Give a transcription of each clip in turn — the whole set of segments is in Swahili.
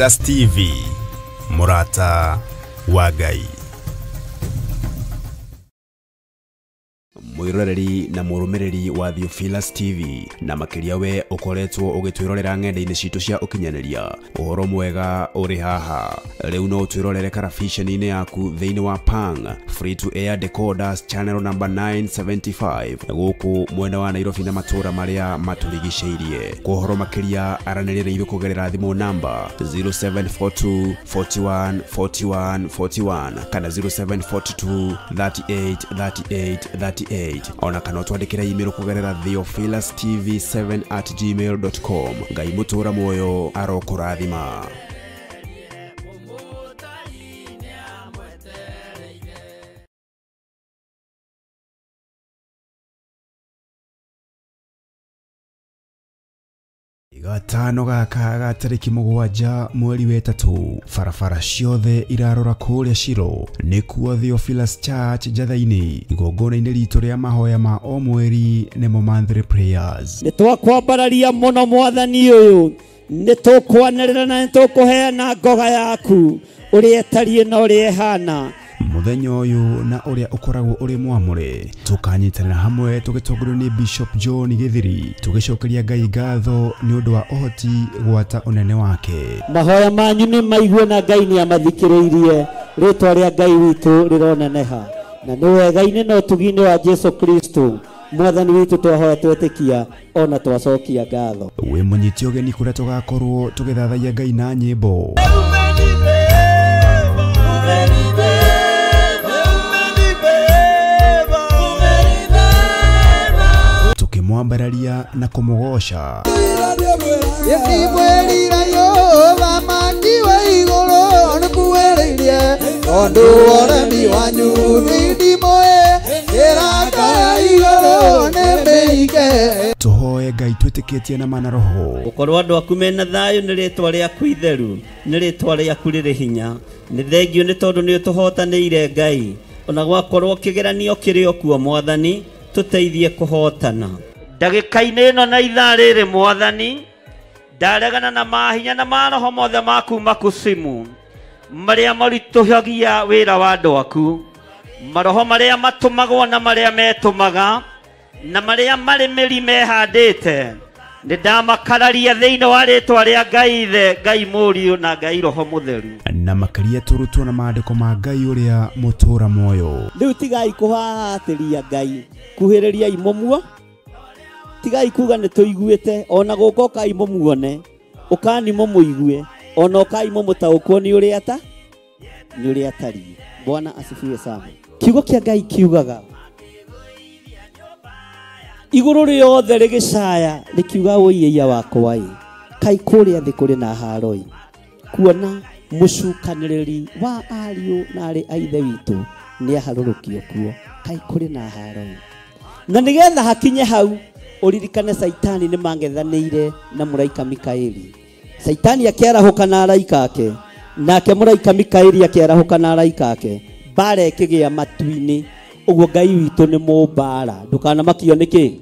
Theophilas TV, Murata wa Ngai. Mwiroreri na murumiriri wa Theophilas TV na makiria we ukoretwo ugitwirorera ng'enda-ini citu cia ukinyaniria uhoro mwega uri haha riu no twirorere karabiceni-ini yaku thiini wa Pang free to air decoders channel number 975 guku mwena wa Nairobi na matura maria maturigiceirie kuhoro makiria aranirire ithu kugerera thimu namba 0742 41 41 41 kana 0742 38 38 38 ona kana twandikira email kugerera theophilastv7@gmail.com. Ngai mutura moyo arokurathima. Gatano gaka gatariki 7 mweri wa 3 farafara ciothe irarora kuria Shiro nikuo Theophilas Church Jathaini igongona-ini ritu ria mahoya ma o mweri nimo monthly prayers. Nitwakwambararia muno mwathani uyu nitukwanerera na nitukuheana ngoga yaku uri etarie na uri ehana muthenya uyu na uria ukoragwo uri mwamure tukanyitanira hamwe tugitongorio ni Bishop John Githiri tugicokeria Ngai ngatho ni undu wa ohoti gwata unene wake. Mahoya manyu ni maigwe na Ngai ni amathikiriirie ritwa ria Ngai witu rironeneha na ni wega-ini no tugini wa Jesu Kristo mwathani witu twahoya twetikia ona twacokia ngatho. We munyiti ugeni kuria tugakorwo tugithathaia Ngai na nyimbo tukimwambararia na kumugosha tuhoe Ngai twitikitie na mana roho ukorwo andu aku mena thayu ni ritwa riaku itheru ni ritwa riaku riri hinya ni thengio ni tondu ni utuhotanire Ngai ona gwakorwo kigeranio kirio kuo mwathani tuteithie kuhotana ndagika-ini ino na ithaa riri mwathani ndaregana na mahinya na maroho mothe maku makusimu maria marituhagia wira wa andu aku maroho maria matumagwo na maria metumaga na maria mari miri mehandite ni ndamakararia thiini wa ritwa ria Ngai the Ngai Muriu na Ngai Roho Mutheru na makaria turutwo na maandiko ma Ngai uria mutura moyo. Riu tigai kuhatiria Ngai kuhiriria imomwo tigai kuga ni tuiguite ona guko kai momuone ukani momuigue ona kai momutaukwo ni uria ata ni uria atari. Bwana asifiwe sana. Kiugo kia Ngai kiugaga iguru riothe rigicaya rikiuga uiya wakwa kai kuria thi kuri na haroi kuona mucukaniriri wa ariu na ari aithe witu ni aharurukio kuo kai kuri na haroi na nigetha hakinye hau uririkane Saitani ni mangethanire na muraika Mikaeli. Saitani akiarahuka na araika ake nake muraika Mikaeli akiarahuka na araika ake bara ikigia matu-ini uguo Ngai witu ni mumbara ndukana makio niki.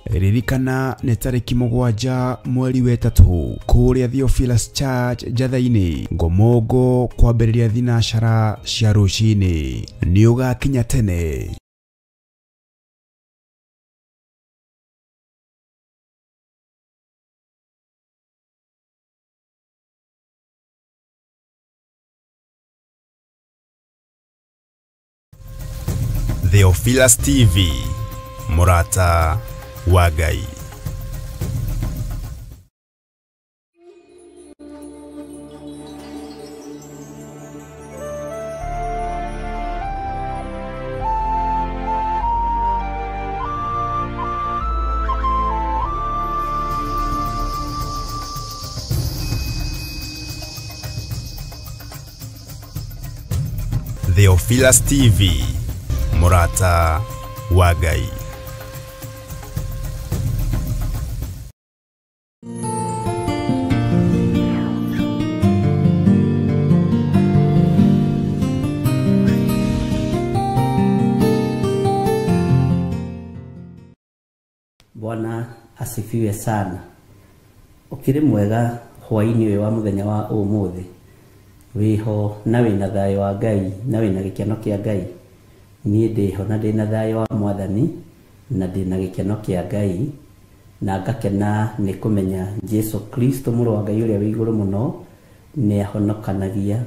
Ririkana ni tariki 7 mweri wa 3 kuria Theophilas Church Jathaini ngomongo kwambiriria thinashara cia rucini ni ugakinya tene. Theophilas TV, Murata wa Ngai. Theophilas TV, Murata wa Ngai. Bwana asifiwe sana. Ukiri mwega hwaini we wa muthenya wa umuthi wiho na wina thayo wa Ngai na wina gikeno kia Ngai nie ndiho na ndina thayo wa Mwathani na ndina gikeno kia Ngai na ngakena ni kumenya Jesu Kristo muru wa Ngai uria wi iguru muno ni ahonokanagia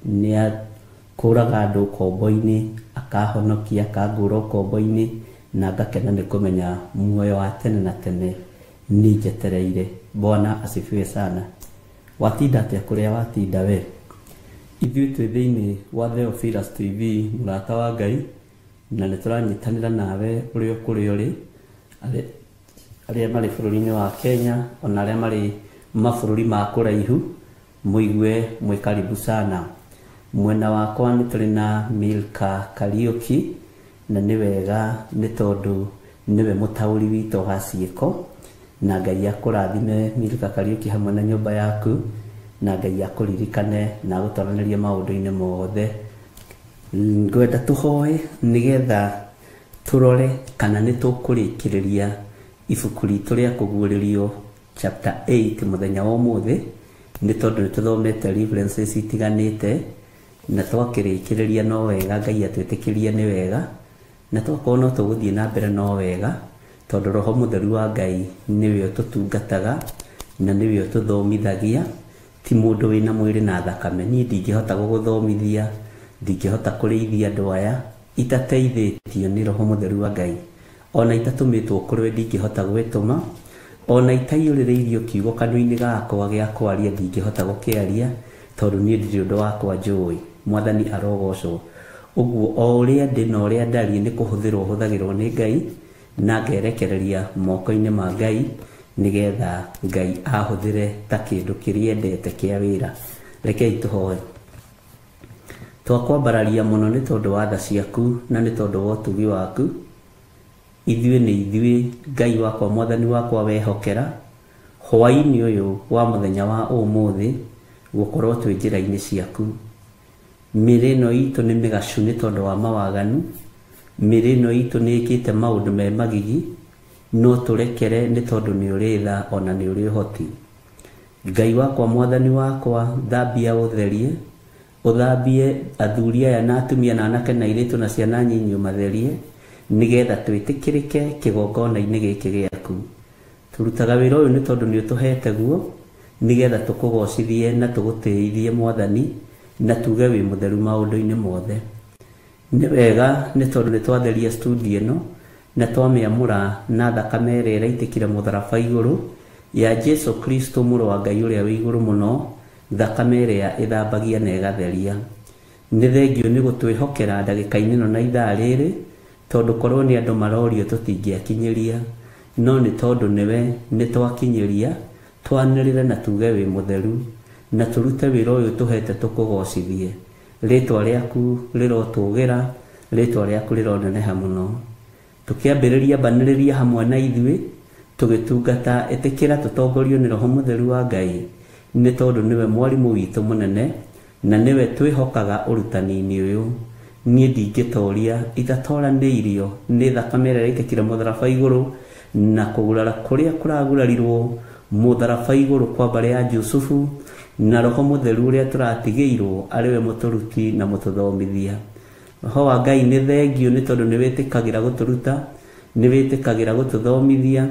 ni akuraga andu kombo-ini akahonokia akangura kombo-ini na ngakena ni kumenya muoyo wa tene na tene ni njetereire. Bwana asifiwe sana. Watinda atia kuria watinda we? Ithuĩ twĩ thĩinĩ wa Theophilus TV mũrata wa Ngai na nĩ tũranyitanĩra nawe ũrĩa kũrĩ ũrĩ arĩa marĩ bũrũri-inĩ wa Kenya ona arĩa marĩ mabũrũri ma kũraihu mũigue mwĩ karibu sana. Mwena wakwa nĩ tũrĩ na Milka Kariuki na nĩ wega nĩ tondũ nĩwe mũtaũri witũ wa ciĩko na Ngai akũrathime Milka Kariuki hamwe na nyũmba yaku na Ngai akũririkane na gũtwaranĩria maũndũ-inĩ mothe. Ngwenda tũhoe nĩgetha tũrore kana nĩ tũkũrĩkĩrĩria ibuku ritũ rĩa kũguũrĩrio chapter 8 mũthenya wa ũmũthĩ nĩ tondũ nĩ tũthomete references itiganĩte na twakĩrĩkĩrĩria no wega Ngai atwĩtĩkĩrie nĩ wega na twakorwo no tũgũthiĩ na mbere no wega tondũ Roho Mũtheru wa Ngai nĩwe ũtũtungataga na nĩwe ũtũthomithagia. Ti mũndũ wĩna mwĩrĩ na thakame. Niĩ ndingĩhota gũgũthomithia, ndingĩhota kũrĩithia andũ aya itateithĩtio nĩ Roho Mũtheru wa Ngai. Ona itatũmĩtwo kũrĩ we ndingĩhota gwĩtũma, ona itaiyũrĩrĩirio kiugo kanua-inĩ gakwa gĩa kwaria ndingĩhota gũkĩaria tondũ niĩ ndirĩ ũndũ wakwa njũĩ. Mwathani arogocwo. Ũguo o ũrĩa ndĩ na ũrĩa ndariĩ nĩ kũhũthĩrwo hũthagĩrwo nĩ Ngai na ngerekereria moko-inĩ ma Ngai nĩgetha Ngai ahũthĩre ta kĩndũ kĩrĩa endete kĩa wĩra. Rekei tũhoe. Twakwambararia mũno nĩ tondũ wa tha ciaku na nĩ tondũ wa ũtugi waku. Ithuĩ nĩ ithuĩ Ngai wakwa Mwathani wakwa wehokera hwaĩ-inĩ ũyũ wa mũthenya wa ũmũthĩ gũkorwo twĩ njĩra-inĩ ciaku. Mĩrĩ ĩno itũ nĩ mĩgacu nĩ tondũ wa mawaganu. Mĩrĩ ĩno itũ nĩ ĩkĩte maũndũ me magigi no tũrekere nĩ tondũ nĩ ũrĩ tha ona nĩ ũrĩ ũhoti. Ngai wakwa Mwathani wakwa thambia ũtherie, ũthambie athuri aya na atumia na anake na airĩtu na ciana nyinyi ũmatherie nĩgetha twĩtĩkĩrĩke kĩgongona-inĩ gĩkĩ gĩaku. Tũrutaga wĩra ũyũ nĩ tondũ nĩ ũtũhete guo nĩgetha tũkũgocithie na tũgũtĩithie Mwathani na tuge wĩ mũtheru maũndũ-inĩ mothe. Nĩ wega nĩ tondũ nĩ twatheria studio ĩno na twamĩamũra na thakame ĩrĩa ĩraitĩkire mũtharaba igũrũ ya Jesu Kristo mũrũ wa Ngai ũrĩa wĩ igũrũ mũno, thakame ĩrĩa ĩthambagia na ĩgatheria. Nĩ thengio nĩ gũtwĩhokera ndagĩka-inĩ ĩno na ithaa rĩrĩ tondũ korwo nĩ andũ marorio tũtingĩakinyĩria no nĩ tondũ nĩwe nĩ twakinyĩria twanĩrĩre na tuge wĩ mũtheru na tũrute wĩra ũyũ tũhete tũkũgocithie. Rĩtwa rĩaku rĩrotũgĩra, rĩtwa rĩaku rĩroneneha mũno. Tũkĩambĩrĩria mbanĩrĩria hamwe na ithuĩ tũgĩtungata, ĩtĩkĩra tũtongorio nĩ Roho Mũtheru wa Ngai nĩ tondũ nĩwe mwarimũ witũ mũnene na nĩwe twĩhokaga ũrutani-inĩ ũyũ. Niĩ ndingĩtoria itatoranĩirio nĩ thakame ĩrĩa ĩraitĩkire mũtharaba igũrũ na kũgurara kũrĩa kũragurarirwo mũtharaba igũrũ kwa mbarĩ ya Jusufu na Roho Mũtheru ũrĩa tũratigĩirwo arĩwe mũtũruti na mũtũthomithia. Roho wa Ngai nĩ thengio nĩ tondũ nĩ wĩtĩkagĩra gũtũruta, nĩ wĩtĩkagĩra gũtũthomithia,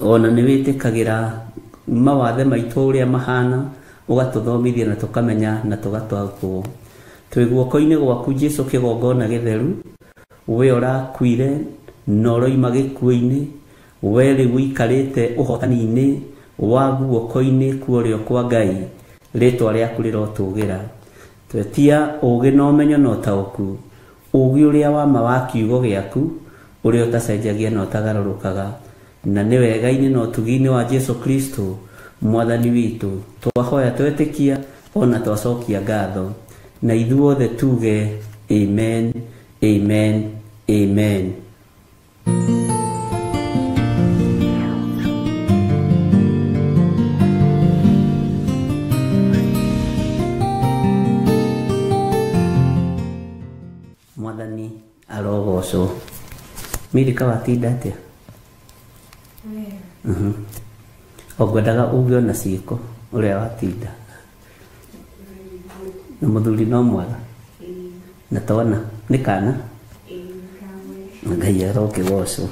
ona nĩ wĩtĩkagĩra mawathe maitũ ũrĩa mahana, ũgatũthomithia na tũkamenya na tũgataũkwo. Twĩ guoko-inĩ gwaku Jesu kĩgongona gĩtheru, we ũrakuire na ũroima gĩkuũ-inĩ, we rĩu ũikarĩte ũhotani-inĩ wa guoko-inĩ kwa ũrĩo kwa Ngai, rĩtwa rĩaku rĩrotũgĩra. Twetia ũgĩ na ũmenyo na ũtaũku, ũgĩ ũrĩa wa ma wa kiugo gĩaku ũrĩa ũtacenjagia na ũtagarũrũkaga, na nĩ wega-inĩ na ũtugi-inĩ wa Jesu Kristo Mwathani witũ twahoya twetĩkia ona twacokia ngatho na ithuothe tuge amen, amen, amen. Mwathani arogocwo. Milka watinda atĩa? Ongwendaga uge ona ciĩko. uria watinda na muthuri no mwega na twana ni kana Ngai aroke goco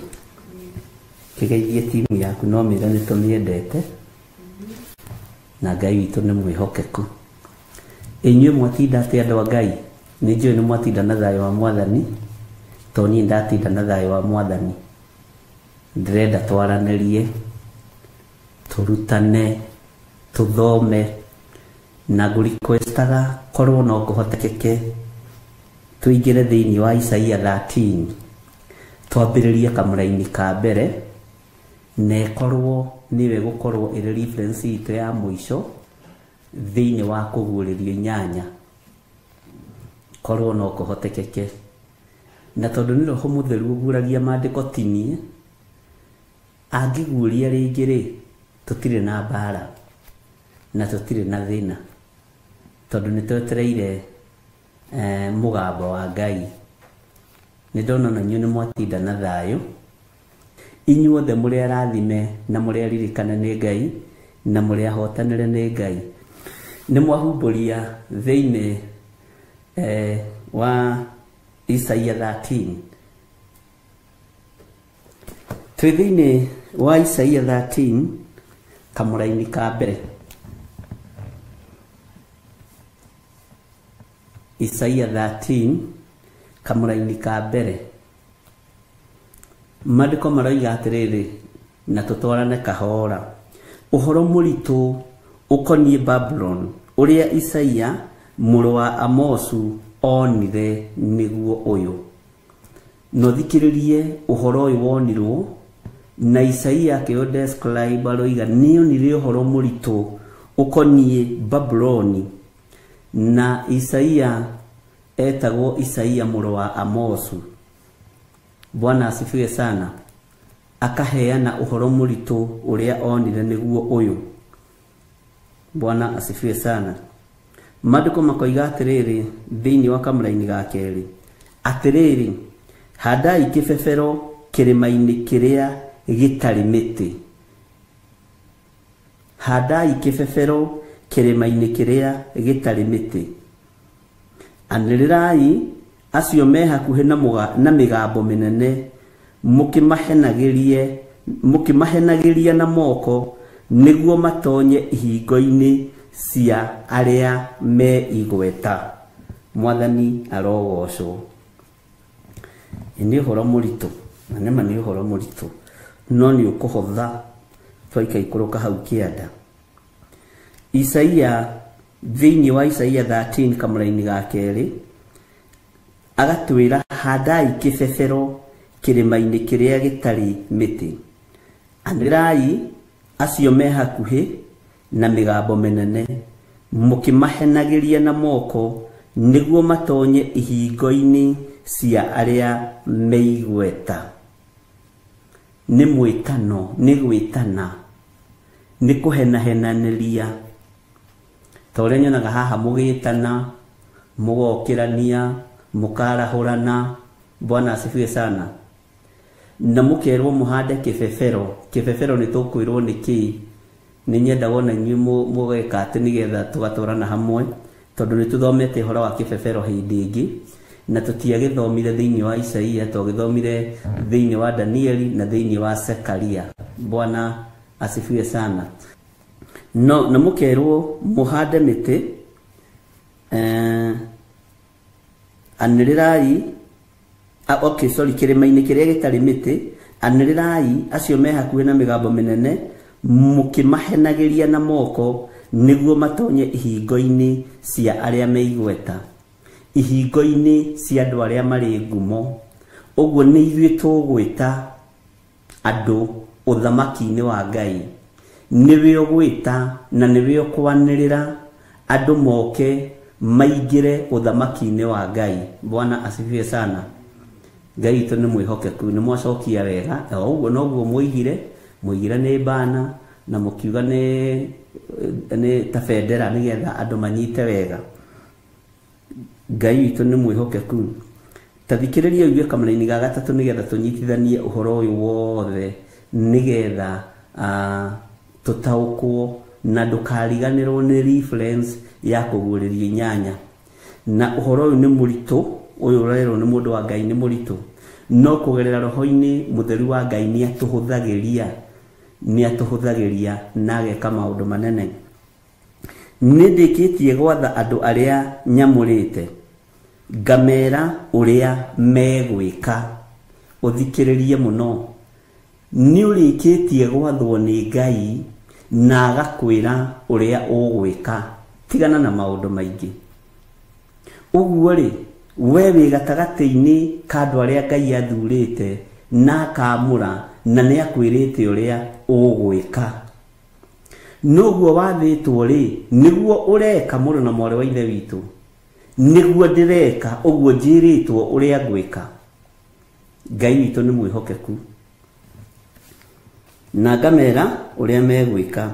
kigeithie timu yaku no mira ni tumiendete na Ngai witu ni mwihokeku inyuĩ mwatinda atĩ andũ a Ngai nĩ njũĩ nĩ mwatinda na thayũ wa Mwathani to niĩ ndatinda na thayũ wa Mwathani ndĩrenda twaranĩrie tũrutane tũthome na ngũrequestaga korwo no kũhotekeke tũingĩre thĩinĩ wa Isaia 13 twambĩrĩrie kamũra-inĩ ka mbere na ĩkorwo nĩwe gũkorwo ĩrĩ reference itũ ya mũico thĩinĩ wa kũguũrĩrio inyanya korwo no kũhotekeke na tondũ nĩ Roho Mũtheru ũguũragia maandĩko tinie angĩguũria rĩngĩ tũtirĩ na mbara na tũtirĩ na thĩna tondũ nĩ twetereire mũgambo wa Ngai nĩ ndona na inyuĩ nĩ mwatinda na thayũ inyuothe mũrĩ arathime na mũrĩ aririkane nĩ Ngai na mũrĩ ahotanĩre nĩ Ngai nĩ mwahumbũria thĩinĩ wa Isaia 13 twĩ thĩinĩ wa Isaia 13 kamũra-inĩ ka mbere Isaia 13 kamũra-inĩ ka mbere maandĩko maroiga atĩrĩrĩ na tũtwarane kahora ũhoro mũritũ ũkoniĩ Babylon ũrĩa Isaia mũrũ wa Amosu onire nĩguo ũyũ no thikĩrĩrie ũhoro ũyũ wonirwo na Isaia akĩo describe aroiga nĩonire ũhoro mũritũ ũkoniĩ Babylon na Isaia etagwo Isaia mũrũ wa Amosu Bwana asifiwe sana akaheana ũhoro mũritũ ũrĩa onire nĩguo ũyũ Bwana asifiwe sana maandĩko makoiga atĩrĩrĩ thĩinĩ wa kamũra-inĩ ga kerĩ atĩrĩrĩ handai kĩbebero kĩrĩma-inĩ kĩrĩa gĩtarĩ mĩtĩ handai kĩbebero kĩrĩma-inĩ kĩrĩa gĩtarĩ mĩtĩ anĩrĩrai acio me hakuhĩ na mĩgambo mĩnene mũkĩmahenagĩria na moko nĩguo matonye ihingo-inĩ cia arĩa me igweta Mwathani arogocwo nĩ ũhoro mũritũ na nĩma nĩ ũhoro mũritũ no nĩ ũkũhotha twaikaikũrũka hau kĩanda Isaia thĩinĩ wa Isaia 13 kamũra-inĩ ga kerĩ agatwĩra handai kĩbebero kĩrĩma-inĩ kĩrĩa gĩtarĩ mĩtĩ anĩrai acio me hakuhĩ na mĩgambo mĩnene mũkĩmahenagĩria na moko nĩguo matonye ihingo-inĩ cia arĩa me igweta nĩ mwĩtano nĩ gwĩtana nĩ kũhenahenanĩria ta ũrĩa nyonaga haha mũgĩtana mũgokĩrania mũkarahũrana Bwana asifiwe sana na mũkerwo mũhande kĩbebero nĩ tũkwĩrwo nĩkĩ nĩ nyenda wona inyuĩ mũgeka atĩ nĩgetha tũgatwarana hamwe tondũ nĩ tũthomete ũhoro wa kĩbebero hĩndĩ ĩngĩ na tũtiagĩthomire thĩinĩ wa Isaia twagĩthomire thĩinĩ wa Danieli na thĩinĩ wa Zekaria Bwana asifiwe sana no na mũkerwo mũhande mĩtĩ anĩrĩrai kĩrĩma-inĩ kĩrĩa gĩtarĩ mĩtĩ anĩrĩrai acio me hakuhĩ na mĩgambo mĩnene mũkĩmahenagĩria na moko nĩguo matonye ihingo-inĩ cia arĩa me igweta ihingo-inĩ cia andũ arĩa marĩ ngumo ũguo nĩ ithuĩ tũgwĩta andũ ũthamaki-inĩ wa Ngai nĩwe ũgwĩta na nĩwe ũkwanĩrĩra andũ moke maingĩre ũthamaki-inĩ wa Ngai Bwana asifiwe sana Ngai witũ nĩ mwĩhokeku nĩ mwacokia wega ũguo noguo mũigire nĩ bana na mũkiuga nĩ ta bendera nĩgetha andũ manyite wega Ngai witũ nĩ mwĩhokeku ta thikĩrĩria uge kamũra-inĩ ga gatatũ nĩgetha tũnyitithanie ũhoro ũyũ wothe nĩgetha tũtaũkwo na ndukariganirwo ni reference ya kugureria inyanya na uhoro uyu ni murito uyu urerwo ni mundu wa Ngai ni murito no kugerera roho-ini mutheru wa Ngai ni atuhuthagiria nage kama maundu manene nindikitie gwatha andu aria nyamurite ngamera uria megwika uthikiririe muno ni urikitie gwathwo ni Ngai na agakwira uria ugwika tigana na maundu maingi uguo ri we wi gatagati-ini kandu aria Ngai athurite na kamura na ni akwirite uria ugwika nuguo wathitwo ri niguo ureka muru na mwari wa ithe witu niguo ndireka uguo njiritwo uria ngwika Ngai witu ni mwihokeku na ngamera uria megwika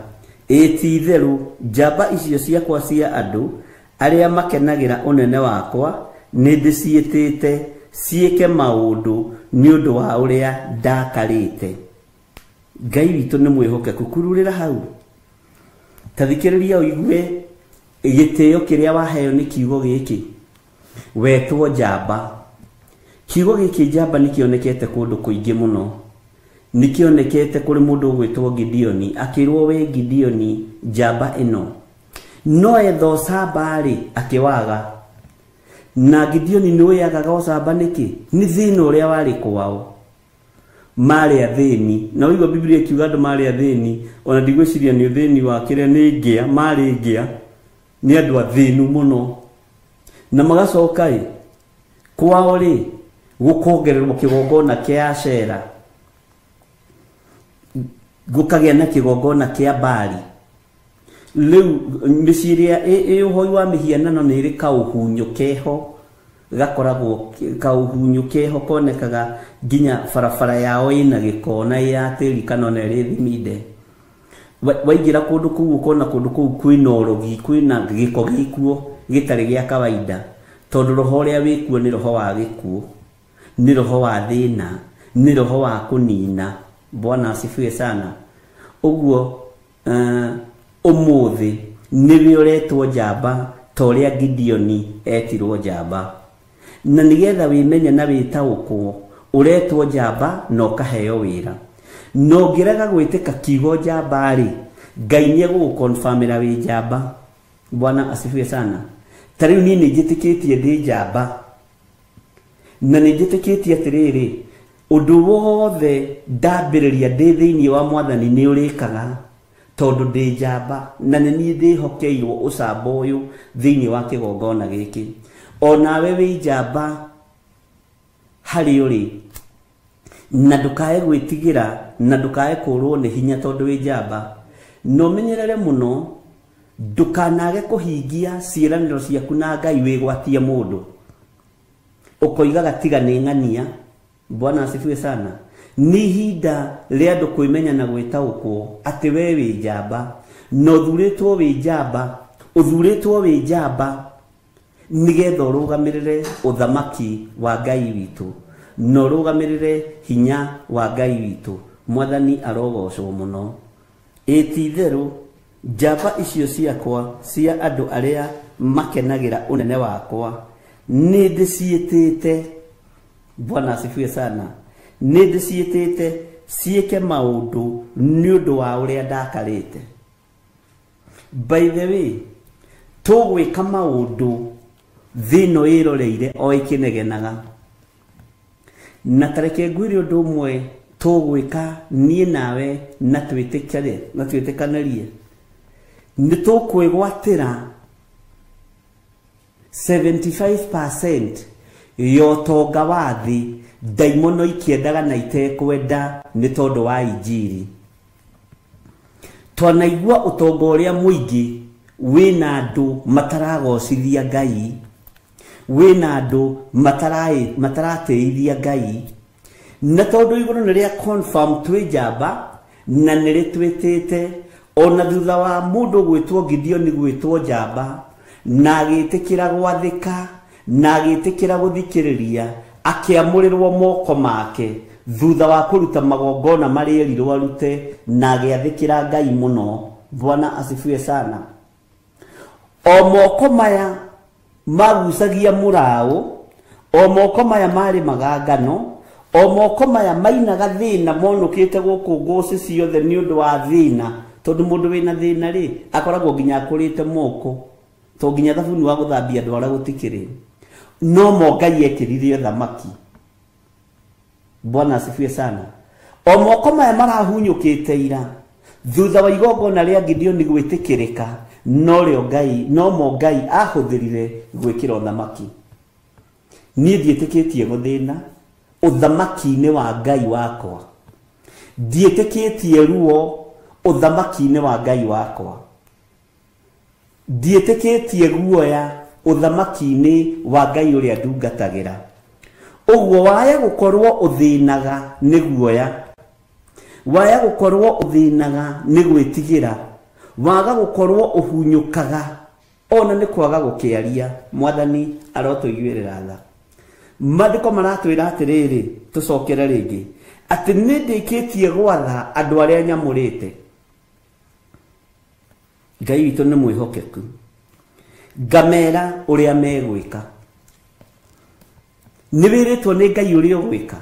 ititheru njamba icio ciakwa cia andu aria makenagira unene wakwa nindiciitite ciike maundu ni undu wa uria ndakarite Ngai witu ni mwihokeku kururira hau tathikiriria uigue igitio kiria waheo ni kiugo giki wetwo njamba kiugo giki njamba nikionekete kundu kuingi muno nikionekete kuri mundu gwitwo Gideoni akirwo we Gideoni njamba ino no etho sabari akiwaga na Gideoni no yagaga osaba niki ni thina uria wari kwao mari athini na uigo Biblia ikiuga andu mari athini ona ndigwiciria ni thini wa kiria ni ngia mari ngia ni andu athinu muno na magacoka kwao ri gukongererwo kigongona kia Ashera gukagia na kigongona kia Baali riu miciria uhoi wa mihianano ni ri kauhunyu keho gakoragwo kauhunyu keho konekaga nginya farafara yao ina gikona ya tiri kanone ri thimide waigira kundu kuu ukona kundu kuu kwina urogi kwina giko gikuo gitari gia kawaida tondu roho ria wikuo ni roho wa gikuo ni roho wa thina ni roho wa kunina Bwana asifiwe sana uguo umuthi ni uretwo njamba toria Gideoni etirwo njamba na nigetha wimenye na witaukwo uretwo njamba no kaheo wira no ngirega gwitika kiugo njamba ri Ngai ni gukonfirmira wi njamba Bwana asifiwe sana tariu ni njitikitie ndi njamba na njitikitie atiriri undu wothe ndambiriria ndi thiini wa mwathani ni urikaga tondu ndi njamba na ni ndihokeirwo ucamba uyu thiini wa kigongona giki onawe wi njamba hari uri na ndukae gwitigira na ndukae kurwo ni hinya tondu wi njamba no menyerere muno ndukanage kuhingia ciiraniro ciaku na Ngai wigwatie mundu ukoiga gatiga ni ng'ania Bwana asifiwe sana ni hinda ria andu kwimenya na gwitaukwo ati we wi njamba no thuritwo wi njamba uthuritwo wi njamba nigetha urugamirire uthamaki wa Ngai witu no rugamirire hinya wa Ngai witu mwathani arogocwo muno ititheru njamba icio ciakwa cia andu aria makenagira unene wakwa ni ndiciitite Bwana asifiwe sana ni ndiciitite ciike maundu ni undu wa uria ndakarite by the way tugwika maundu thino iroreire o ikinegenaga na tareke ngwire undu umwe tugwika nie nawe na twitikanarie ni tukwigwatira 75% yotonga wathi daimono ikiendaga na itekwenda ni tondu wa injiri twanaigua utonga uria muingi wina andu mataragocithia Ngai wina andu matarateithia Ngai na tondu iguru ni ria confirm twi njamba na ni ritwitite ona thutha wa mundu gwitwo Gideoni gwitwo njamba na agitikira gwathika na agitikira guthikiriria akiamurirwo moko make thutha wa kuruta magongona mari erirwo arute na agiathikira Ngai muno Bwana asifiwe sana. O moko maya magucagia murao, o moko maya mari magangano, o moko maya mainaga thina monukite guku ngoci ciothe ni undu wa thina, tondu mundu wina thina ri akoragwo nginya akurite moko, to nginya thabuni wa guthambia ndwara gutikiri, no mo Ngai ekirire thamaki. Bwana asifiwe sana. O moko maya marahunyukite ira thutha wa igongona ria Gideoni gwitikirika, no rio Ngai, no mo Ngai ahuthirire gwikira thamaki. Nie ndietikitie guthina uthamaki-ini wa Ngai wakwa, ndietikitie ruo uthamaki-ini wa Ngai wakwa, ndietikitie guoya uthamaki-ini wa Ngai uria ndungatagira. Uguo waya gukorwo uthinaga ni guoya, waya gukorwo uthinaga ni gwitigira, waga gukorwo uhunyukaga ona ni kwaga gukiaria, Mwathani arotuiguirira tha. Maandiko maratwira atiriri, tucokere ringi ati ni ndikitie gwatha andu aria nyamurite. Ngai witu ni mwihokeku, ngamera uria megwika. Ni wiritwo ni Ngai uria gwika,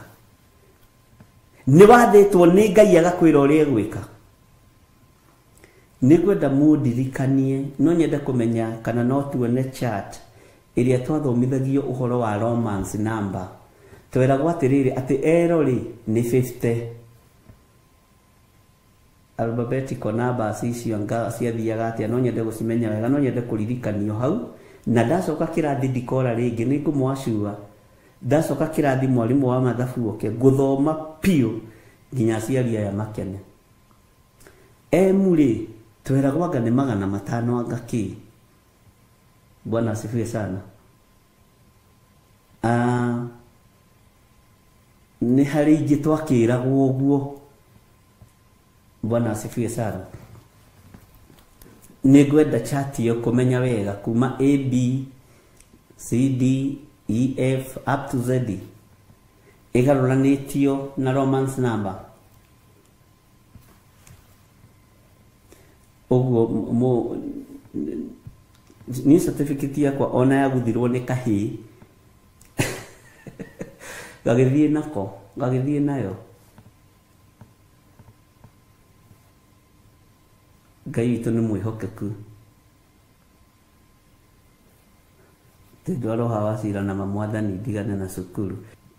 ni wathitwo ni Ngai agakwira uria gwika. Nigwenda mundirikanie, no nyende kumenya kana no tuone chat iria twathomithagio uhoro wa Romans number. Twiragwo atiriri ati erori ni 50. Alphabetical numbers icio nga ciathiaga atia, no nyende gucimenya wega, no nyende kuririkanio hau. Na ndacoka kirathi ndikora ringi ni ngumwacua, ndacoka kirathi mwarimu wa mathabu oke guthoma piu nginya aciari aya makene. Emuri twiragwo anga ni 500 anga ki. Bwana asifiwe sana. Ni hari ingi twakiragwo uguo. Bwana asifiwe sana. Ni gwenda chat yo kumenya wega kuma A B C D E F up to Z igaruranitio na Romans number. Uguo ni certificate yakwa ona ya guthirwo ni kahi gagithie nako, gagithie nayo. Ngai witu ni mwihokeku, tidwaro hawacira na Mwathani ndigane na cukuru.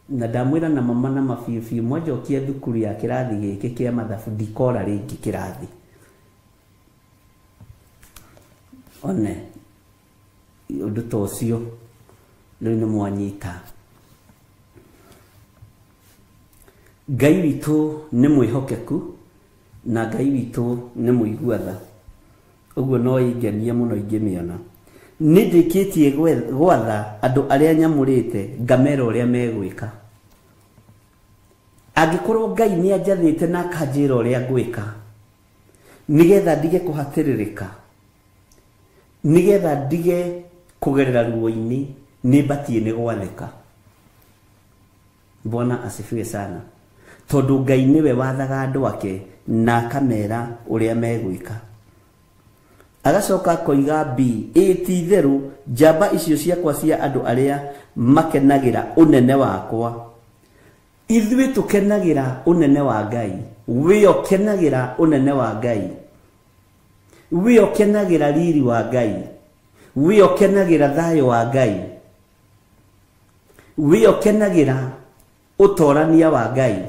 Na ndamwira na mama na mabibi mwajokia thukuru ya kirathi giki kia mathabu ndikora ringi kirathi. One undu tocio riu ni mwanyita. Ngai witu ni mwihokeku na Ngai witu ni muiguatha. Uguo no ingenia muno ingimiona. Ni ndikitie gwatha andu aria nyamurite ngamera uria megwika. Angikorwo Ngai ni anjathite na kanjira uria ngwika, nigetha ndige kuhatiririka, nigetha ndige kugerera ruo-ini, ni batie ni gwathika. Bwana asifiwe sana. Tondu Ngai niwe wathaga andu ake na akamera uria megwika. Agacoka koiga B, ititheru njamba icio ciakwa cia andu aria makenagira unene wakwa. Ithuĩ tukenagira unene wa Ngai, we ukenagira unene wa Ngai, we ukenagira riri wa Ngai, we ukenagira thayo wa Ngai, we ukenagira utorania wa Ngai.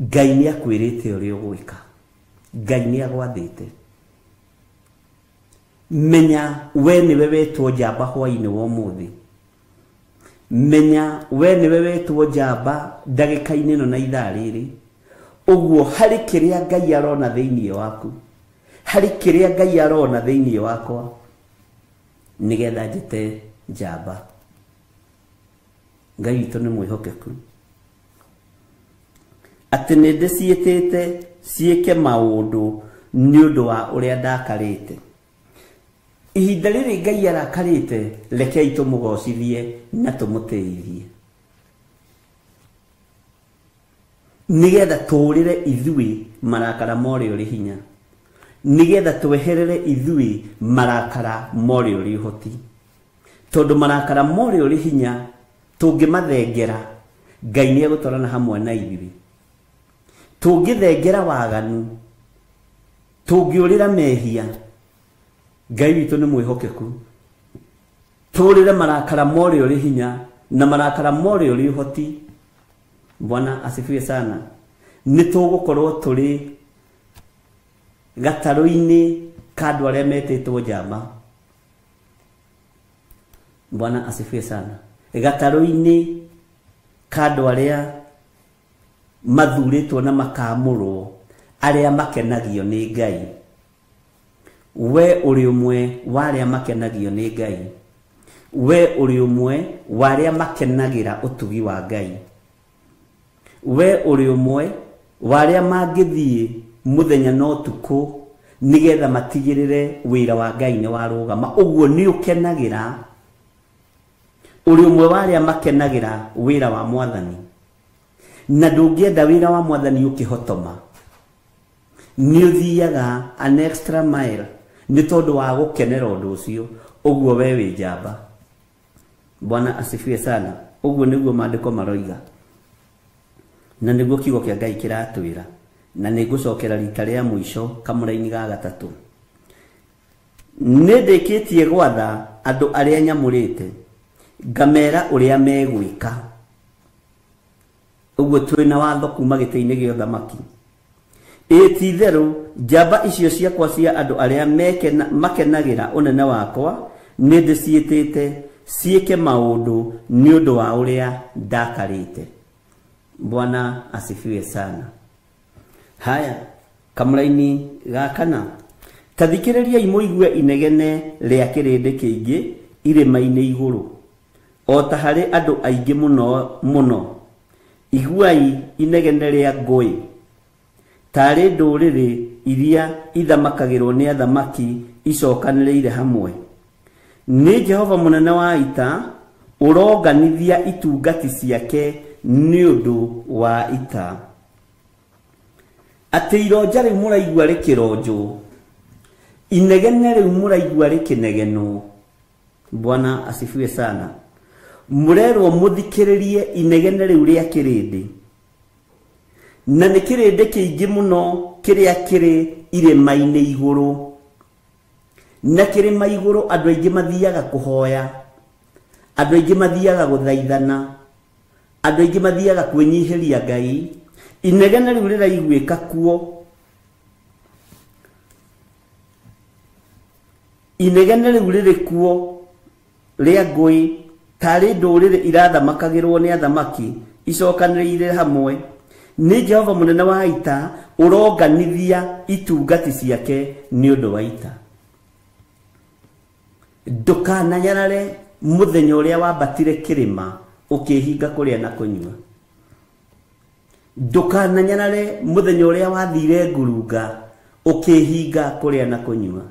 Ngai ni akwirite uria gwika, Ngai ni agwathite. Menya we niwe wetwo njamba hwaini wa umuthi, menya we niwe wetwo njamba ndagika-ini no na ithaa riri. Uguo hari kiria Ngai arona thiini waku, hari kiria Ngai arona thiini wakwa, nigetha njite njamba. Ngai witu ni mwihokeku, ati ni ndiciitite ciike maundu ni undu wa uria ndakarite. Ihinda riri Ngai arakarite, rekei tumugocithie na tumutithie. nigetha tũrĩre ithuĩ marakara morĩ ũrĩ hinya, nigetha tweherere ithuĩ marakara morĩ ũrĩ ũhoti. Tondũ marakara morĩ ũrĩ hinya tũngĩmathengera, Ngai nĩ egũtwarana hamwe na ithuĩ. Tũngĩthengera waganu, tũngĩũrĩra mehia, Ngai witũ nĩ mwĩhokeku. Tũrĩre marakara morĩ ũrĩ hinya na marakara morĩ ũrĩ ũhoti. Bwana asifiwe sana. Nĩ tũgũkorwo tũrĩ gatarũ-inĩ ka andũ arĩa metĩtwo njamba. Bwana asifiwe sana. Gatarũ-inĩ ka andũ arĩa mathurĩtwo na makamũrwo, arĩa makenagio nĩ Ngai. We ũrĩ ũmwe wa arĩa makenagio nĩ Ngai. We ũrĩ ũmwe wa arĩa makenagĩra ũtugi wa Ngai. We ũrĩ ũmwe wa arĩa mangĩthiĩ mũthenya na ũtukũ nigetha matigĩrĩre wĩra wa Ngai nĩ warũgama. Ũguo nĩ ũkenagĩra, ũrĩ ũmwe wa arĩa makenagĩra wĩra wa Mwathani, na ndũngĩenda wĩra wa Mwathani ũkĩhotoma. Nĩ ũthiaga an extra mile nĩ tondũ wa gũkenera ũndũ ũcio. Ũguo we wĩ njamba. Bwana asifiwe sana. Ũguo nĩguo maandĩko maroiga, na nĩguo kiugo kĩa Ngai kĩratwĩra. Na nĩ ngũcokera rita rĩa mũico kamũra-inĩ ga gatatũ. Nĩ ndĩkĩtie gwatha andũ arĩa nyamũrĩte, ngamera ũrĩa megwĩka. Ũguo twĩna watho kuma gĩtĩ-inĩ gĩa ũthamaki. Ti-itherũ njamba icio ciakwa cia andũ arĩa makenagĩra ũnene wakwa, nĩ ndĩciĩtĩte ciĩke maũndũ nĩ ũndũ wa ũrĩa ndakarĩte. Bwana asifiwe sana. Haya, kamũra-inĩ ga kana, ta thikĩrĩriai mũigue inegene rĩa kĩrĩndĩ kĩingĩ irĩma-inĩ igũrũ, o ta harĩ andũ aingĩ mũno mũno. Iguai inegene rĩa ngũĩ, tarĩ ndũrĩrĩ iria ithamakagĩrwo nĩ athamaki icokanĩrĩire hamwe. Nĩ Jehova mũnene wa ita ũronganithia itungati ciake nĩ ũndũ wa ita. Atĩ ironja rĩu mũraigua rĩkĩronjwo, inegene rĩu mũraigua rĩkĩnegenwo. Bwana asifiwe sana. Mũrerwo mũthikĩrĩrie inegene rĩu rĩa kĩrĩndĩ, na nĩ kĩrĩndĩ kĩingĩ mũno kĩrĩa kĩrĩ irĩma-inĩ igũrũ. Na kĩrĩma igũrũ andũ aingĩ mathiaga kũhoya, andũ aingĩ mathiaga gũthaithana, andũ aingĩ mathiaga kwĩnyihĩria Ngai. Inegene rĩu rĩraiguĩka kuo, inegene rĩu rĩrĩ kuo rĩa ngũĩ, tarĩ ndũrĩrĩ irathamakagĩrwo nĩ athamaki icokanĩrĩire hamwe. Nĩ Jehova mũnene wa ita ũronganithia itungati ciake nĩ ũndũ wa ita. Ndũkananyarare mũthenya ũrĩa wambatire kĩrĩma ũkĩhinga kũrĩa na kũnyua. Ndũkananyarare mũthenya ũrĩa wathire ngurunga ũkĩhinga kũrĩa na kũnyua.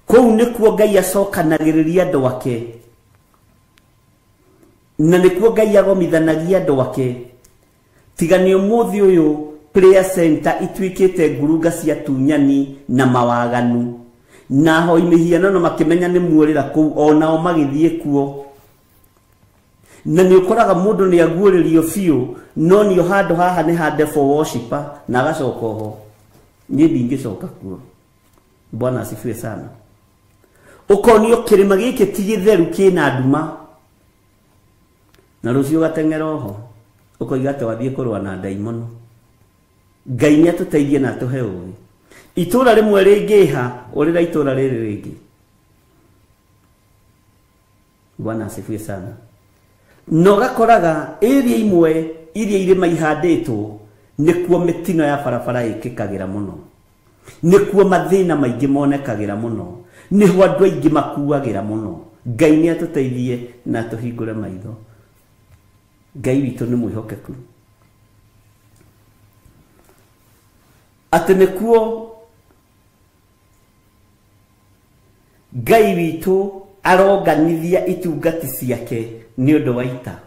Kũu nĩkuo Ngai acokanagĩrĩria andũ ake, na nĩkuo Ngai agomithanagia andũ ake. Tiga nĩ ũmũthĩ ũyũ prayer center ituĩkĩte ngurunga cia tunyani na mawaganu, na hoi mĩhianano makĩmenya nĩ muorĩra kũu, onao magĩthiĩ kuo. Na nĩ ũkoraga mũndũ nĩ aguũrĩrio biũ, no nĩ handũ haha nĩ hande for worshiper, na agacoka ho. Niĩ ndingĩcoka kuo. Bwana asifiwe sana. Ũkonio kĩrĩma gĩkĩ ti gĩtheru kĩna nduma, na rũciũ gateng'era oho ũkoiga atĩ wathiĩ kũrũa na ndaimono. Ngai nĩ atũteithie na atũhe ũũgĩ. Itũũra rĩmwe rĩngĩha ũrĩra itũũra rĩrĩ rĩngĩ. Bwana asifiwe sana. No gakoraga area imwe iria irĩma ihandĩtwo nĩkuo mĩtino ya barabara ĩkĩkagĩra mũno, nĩkuo mathĩna maingĩ monekagĩra mũno, nĩho andũ aingĩ makuagĩra mũno. Ngai nĩ atũteithie na atũhingũre maitho. Ngai witũ nĩ mwĩhokeku. Atĩ nĩkuo Ngai witũ aronganithia itungati ciake nĩ ũndũ wa ita.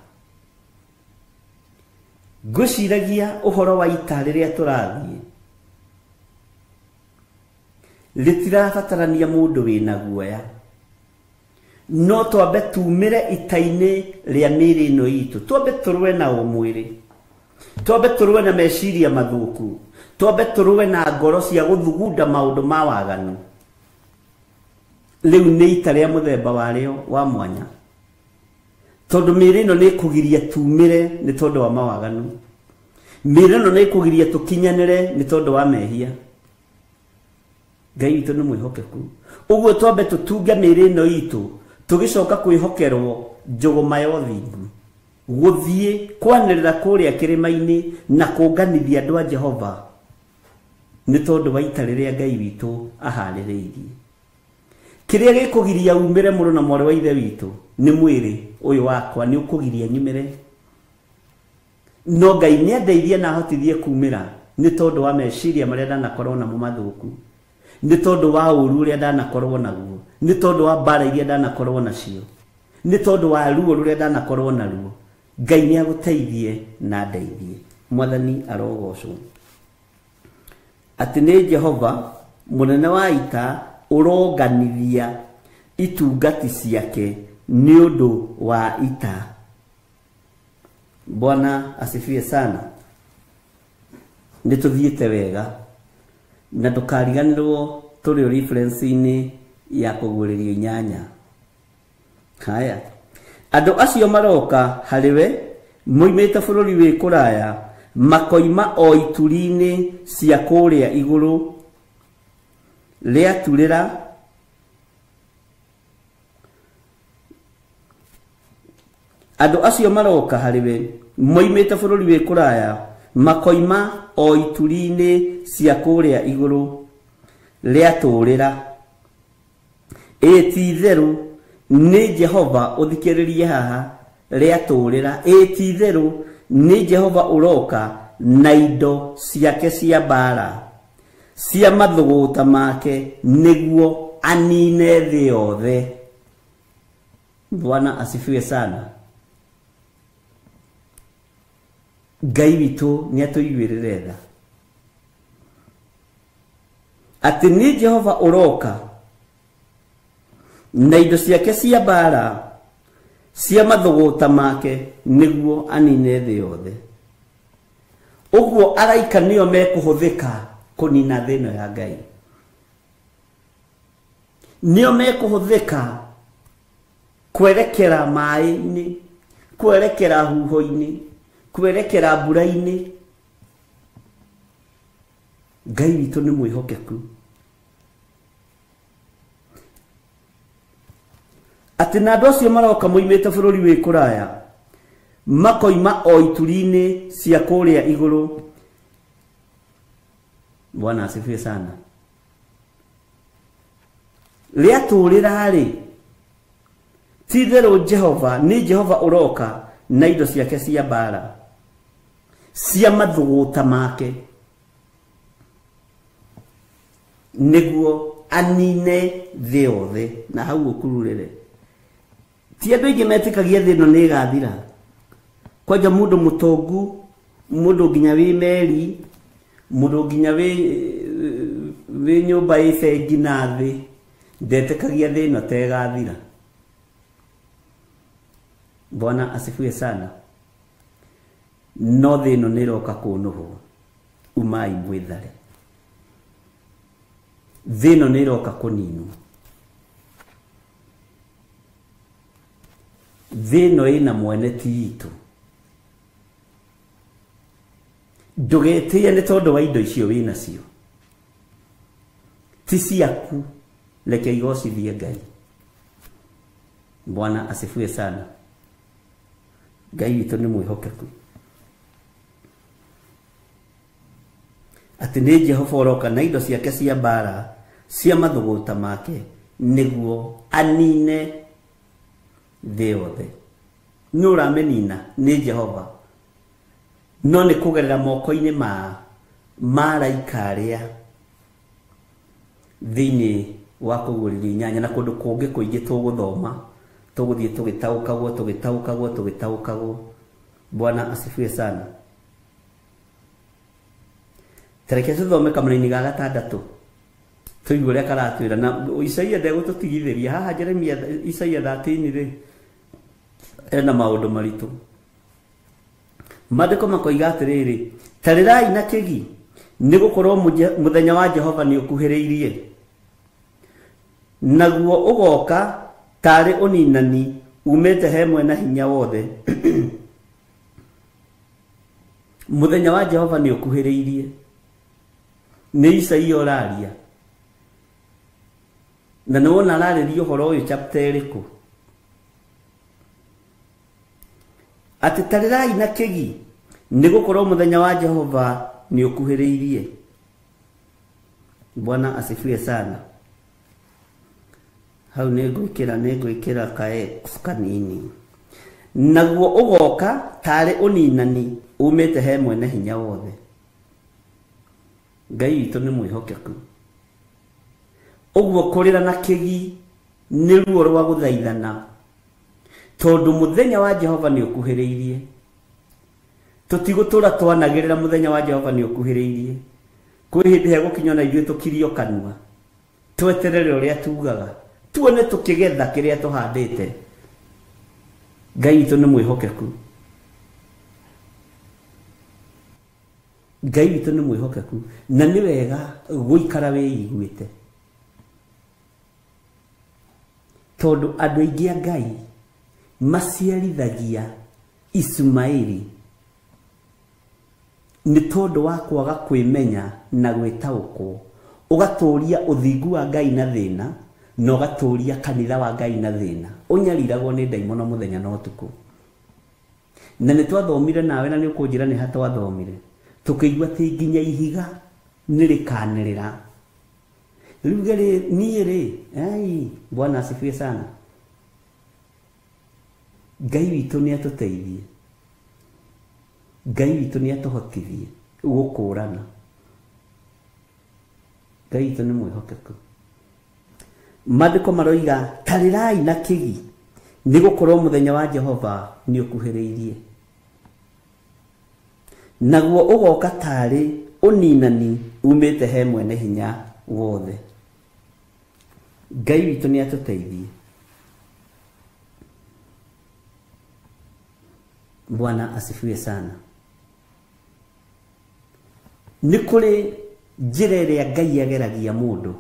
Ngwĩciragia ũhoro wa ita rĩrĩa tũrathiĩ rĩtirabatarania mũndũ wĩna guoya, no twambe tumĩre ita-inĩ rĩa mĩĩrĩ ĩno itũ, twambe tũrũe na ũmwĩrĩ, twambe tũrũe na meciria mathũku, twambe tũrũe na ngoro cia gũthugunda maũndũ ma waganu. Rĩu nĩ ita rĩa mũthemba warĩo wa mwanya, tondũ mĩĩrĩ ĩno nĩ ĩkũgiria tumĩre nĩ tondũ wa mawaganu, mĩĩrĩ ĩno nĩ ĩkũgiria tũkinyanĩre nĩ tondũ wa mehia. Ngai witũ nĩ mwĩhokeku, ũguo twambe tũtunge mĩĩrĩ ĩno itũ tũgĩcoka kwĩhokerwo njũgũma ya ũthingu, gũthiĩ kwanĩrĩra kũrĩa kĩrĩma-inĩ na kũnganithia andũ a Jehova nĩ tondũ wa ita rĩrĩa Ngai witũ aharĩrĩirie. Kĩrĩa gĩkũgiria umĩre mũrũ na mwarĩ wa ithe witũ nĩ mwĩrĩ ũyũ wakwa nĩ ũkũgiria nyumĩre, no Ngai nĩ andeithie na ahotithie kumĩra nĩ tondũ wa meciria marĩa ndanakorwo namo mathũku, nĩ tondũ wa ũru ũrĩa ndanakorwo naguo, nĩ tondũ wa mbara iria ndanakorwo nacio, nĩ tondũ wa ruo rũrĩa ndanakorwo naruo. Ngai nĩ agũteithie na ndeithie. Mwathani arogocwo. Atĩ nĩ Jehova mũnene wa ita ũronganithia itungati ciake nĩ ũndũ wa ita. Bwana asifiwe sana. Nĩ tũthiĩte wega na ndũkariganĩrwo tũrĩ o reference-inĩ ya kũguũrĩrio 8. Haya, andũ acio maroka harĩwe moimĩte bũrũri wĩ kũraya, makoima o ituri-inĩ cia kũrĩa igũrũ rĩaturĩra andũ acio maroka harĩwe moimĩte bũrũri wĩ kũraya, makoima o ituri-inĩ cia kũrĩa igũrũ rĩatũrĩra. Ti-itherũ nĩ Jehova, ũthikĩrĩrie haha, rĩatũrĩra. Ti-itherũ nĩ Jehova ũroka na indo ciake cia mbara cia mathũgũta make nĩguo anine thĩ yothe. Bwana asifiwe sana. Ngai witũ nĩ atũiguĩrĩre tha atĩ nĩ Jehova ũroka na indo ciake cia mbara cia mathũgũta make nĩguo anine thĩ yothe. Ũguo araika nĩo mekũhũthĩka kũnina thĩ ĩno ya Ngai, nĩo mekũhũthĩka kwerekera maĩ-inĩ, kwerekera huho-inĩ, kwerekera mbura-inĩ. Ngai witũ nĩ mwĩhokeku atĩ na andũ acio maroka moimĩte bũrũri wĩ kũraya, makoima o ituri-inĩ cia kũrĩa igũrũ. Bwana asifiwe sana. Rĩatũrĩra-rĩ, ti-itherũ Jehova nĩ Jehova ũroka na indo ciake cia mbara cia mathũgũta make nĩguo anine thĩ yothe. Na hau ũkururĩre, ti andũ aingĩ metĩkagia thĩ ĩno nĩ ĩgathira. Kwanja mũndũ mũtongu, mũndũ nginya wĩ meri, mũndũ nginya wĩ nyũmba ĩ bengi na thĩ, ndetĩkagia thĩ ĩno ta ĩgathira. Bwana asifiwe sana. No thĩ ĩno nĩ ĩroka kũnũhwo, umai mwĩthare. Thĩ ĩno nĩ ĩroka kũninwo. Thĩ ĩno ĩna mwene ti itũ. Ndũgetĩye nĩ tondũ wa indo icio wĩ nacio, ti ciaku. Reke igocithie Ngai. Bwana asifiwe sana. Ngai witũ nĩ mwĩhokeku atĩ nĩ Jehova ũroka na indo ciake cia mbara cia mathũgũta make nĩguo anine thĩ yothe. Nĩ ũramenina nĩ Jehova, no nĩ kũgerera moko-inĩ ma araika arĩa thĩinĩ wa kũguũrĩrio 8 na kũndũ kũngĩ kũingĩ tũgũthoma, tũgũthiĩ tũgĩtaũkagwo. Bwana asifiwe sana. Tareke tuthome kamũra-inĩ ga gatandatũ tũigue ũrĩa karatwĩra na Isaia ndegũtũtigithĩria haha Jeremia Isaia 13 rĩ ena maũndũ maritũ. Maandĩko makoiga atĩrĩrĩ, tarĩrai na kĩgi nĩgũkorwo mũthenya wa Jehova nĩũkuhĩrĩirie, naguo ũgoka tarĩ ũninani umĩte he mwena hinya wothe. Mũthenya wa Jehova nĩũkuhĩrĩirie, nĩ Isaia ũraria, na nĩwona ararĩria ũhoro ũyũ chapter ĩrĩkũ? Atĩ tarĩrai na kĩgi nĩgũkorwo mũthenya wa Jehova nĩũkuhĩrĩirie. Bwana asifiwe sana. Hau nĩngwĩkĩra kae kanini. Naguo ũgoka tarĩ ũninani umĩte he mwene hinya wothe. Ngai witũ nĩ mwĩhokeku. Ũguo kũrĩra na kĩgi nĩ ruo rwa gũthaithana, tondũ mũthenya wa Jehova nĩũkuhĩrĩirie. Tũtigũtũra twanagĩrĩra mũthenya wa Jehova nĩũkuhĩrĩirie. Kwĩ hĩndĩ hegũkinya na ithuĩ tũkirio kanua, tweterere ũrĩa tugaga, tuone tũkĩgetha kĩrĩa tũhandĩte. Ngai witũ nĩ mwĩhokeku. Ngai witũ nĩ mwĩhokeku, na nĩ wega gũikara wĩiguĩte, tondũ andũ aingĩ a Ngai maciarithagia Ismaili nĩ tondũ wa kwaga kwĩmenya na gwĩtaũkwo. Ũgatũũria ũthingu wa Ngai na thĩna, na ũgatũũria kanitha wa Ngai na thĩna. Ũnyariragwo nĩ ndaimono mũthenya na ũtukũ. Na nĩ twathomire nawe na nĩ ũkũnjĩra nĩ ha twathomire, tũkĩigua atĩ nginya ihiga nĩrĩkanĩrĩra. Rĩu niĩ rĩ, Bwana asifiwe sana. Ngai witũ nĩ atũteithie, Ngai witũ nĩ atũhotithie gũkũũrana. Ngai witũ nĩ mwĩhokeku. Maandĩko maroiga tarĩrai na kĩgi nĩgũkorwo mũthenya wa Jehova nĩũkuhĩrĩirie, naguo ũgoka tarĩ ũninani umĩte he mwene hinya wothe. Ngai witũ nĩ atũteithie. Bwana asifiwe sana. Nĩ kũrĩ njĩra ĩrĩa Ngai ageragia mũndũ,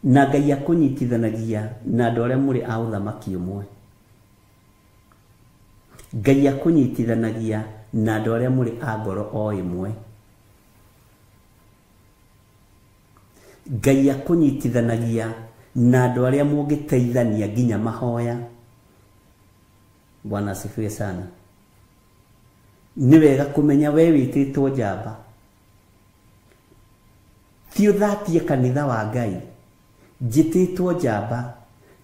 na Ngai akũnyitithanagia na andũ arĩa mũrĩ a ũthamaki ũmwe. Ngai akũnyitithanagia na andũ arĩa mũrĩ a ngoro o ĩmwe. Ngai akũnyitithanagia na andũ arĩa mũngĩteithania nginya mahoya. Bwana asifiwe sana. Nĩ wega kũmenya we wĩtĩtwo njamba, ti ũthatie kanitha wa Ngai. Njĩtĩtwo njamba,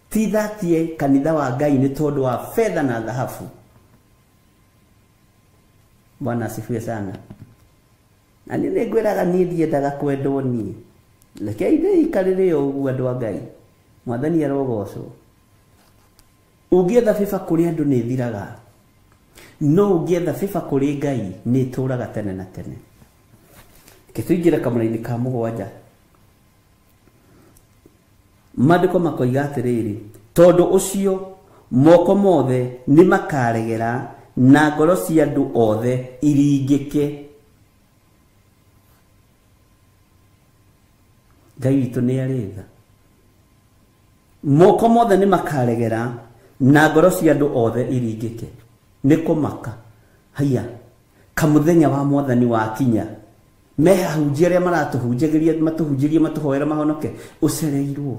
ti thatie kanitha wa Ngai nĩ tondũ wa fedha na dhahabu. Bwana asifiwe sana. Na nĩ ngwĩraga niĩ ndiendaga kwendwo niĩ. Rekei ndĩikarĩre ũguo andũ a Ngai. Mwathani arogocwo. Ũngĩetha biba kũrĩ andũ nĩ thiraga, no ũngĩetha biba kũrĩ Ngai nĩ tũũraga tene na tene. Tũingĩre kamũra-inĩ ka 7. Maandĩko makoiga atĩrĩrĩ, tondũ ũcio moko mothe nĩ makaregera na ngoro cia andũ othe iringĩke. Ngai witũ nĩ arĩtha. Moko mothe nĩ makaregera na ngoro cia andũ othe iringĩke. Nĩ kũmaka. Haya, kamũthenya wa Mwathani wakinya, mehahunjia arĩa maratũhunjagĩria matũhunjĩrie matũhoera mahonoke, ũcereirwo.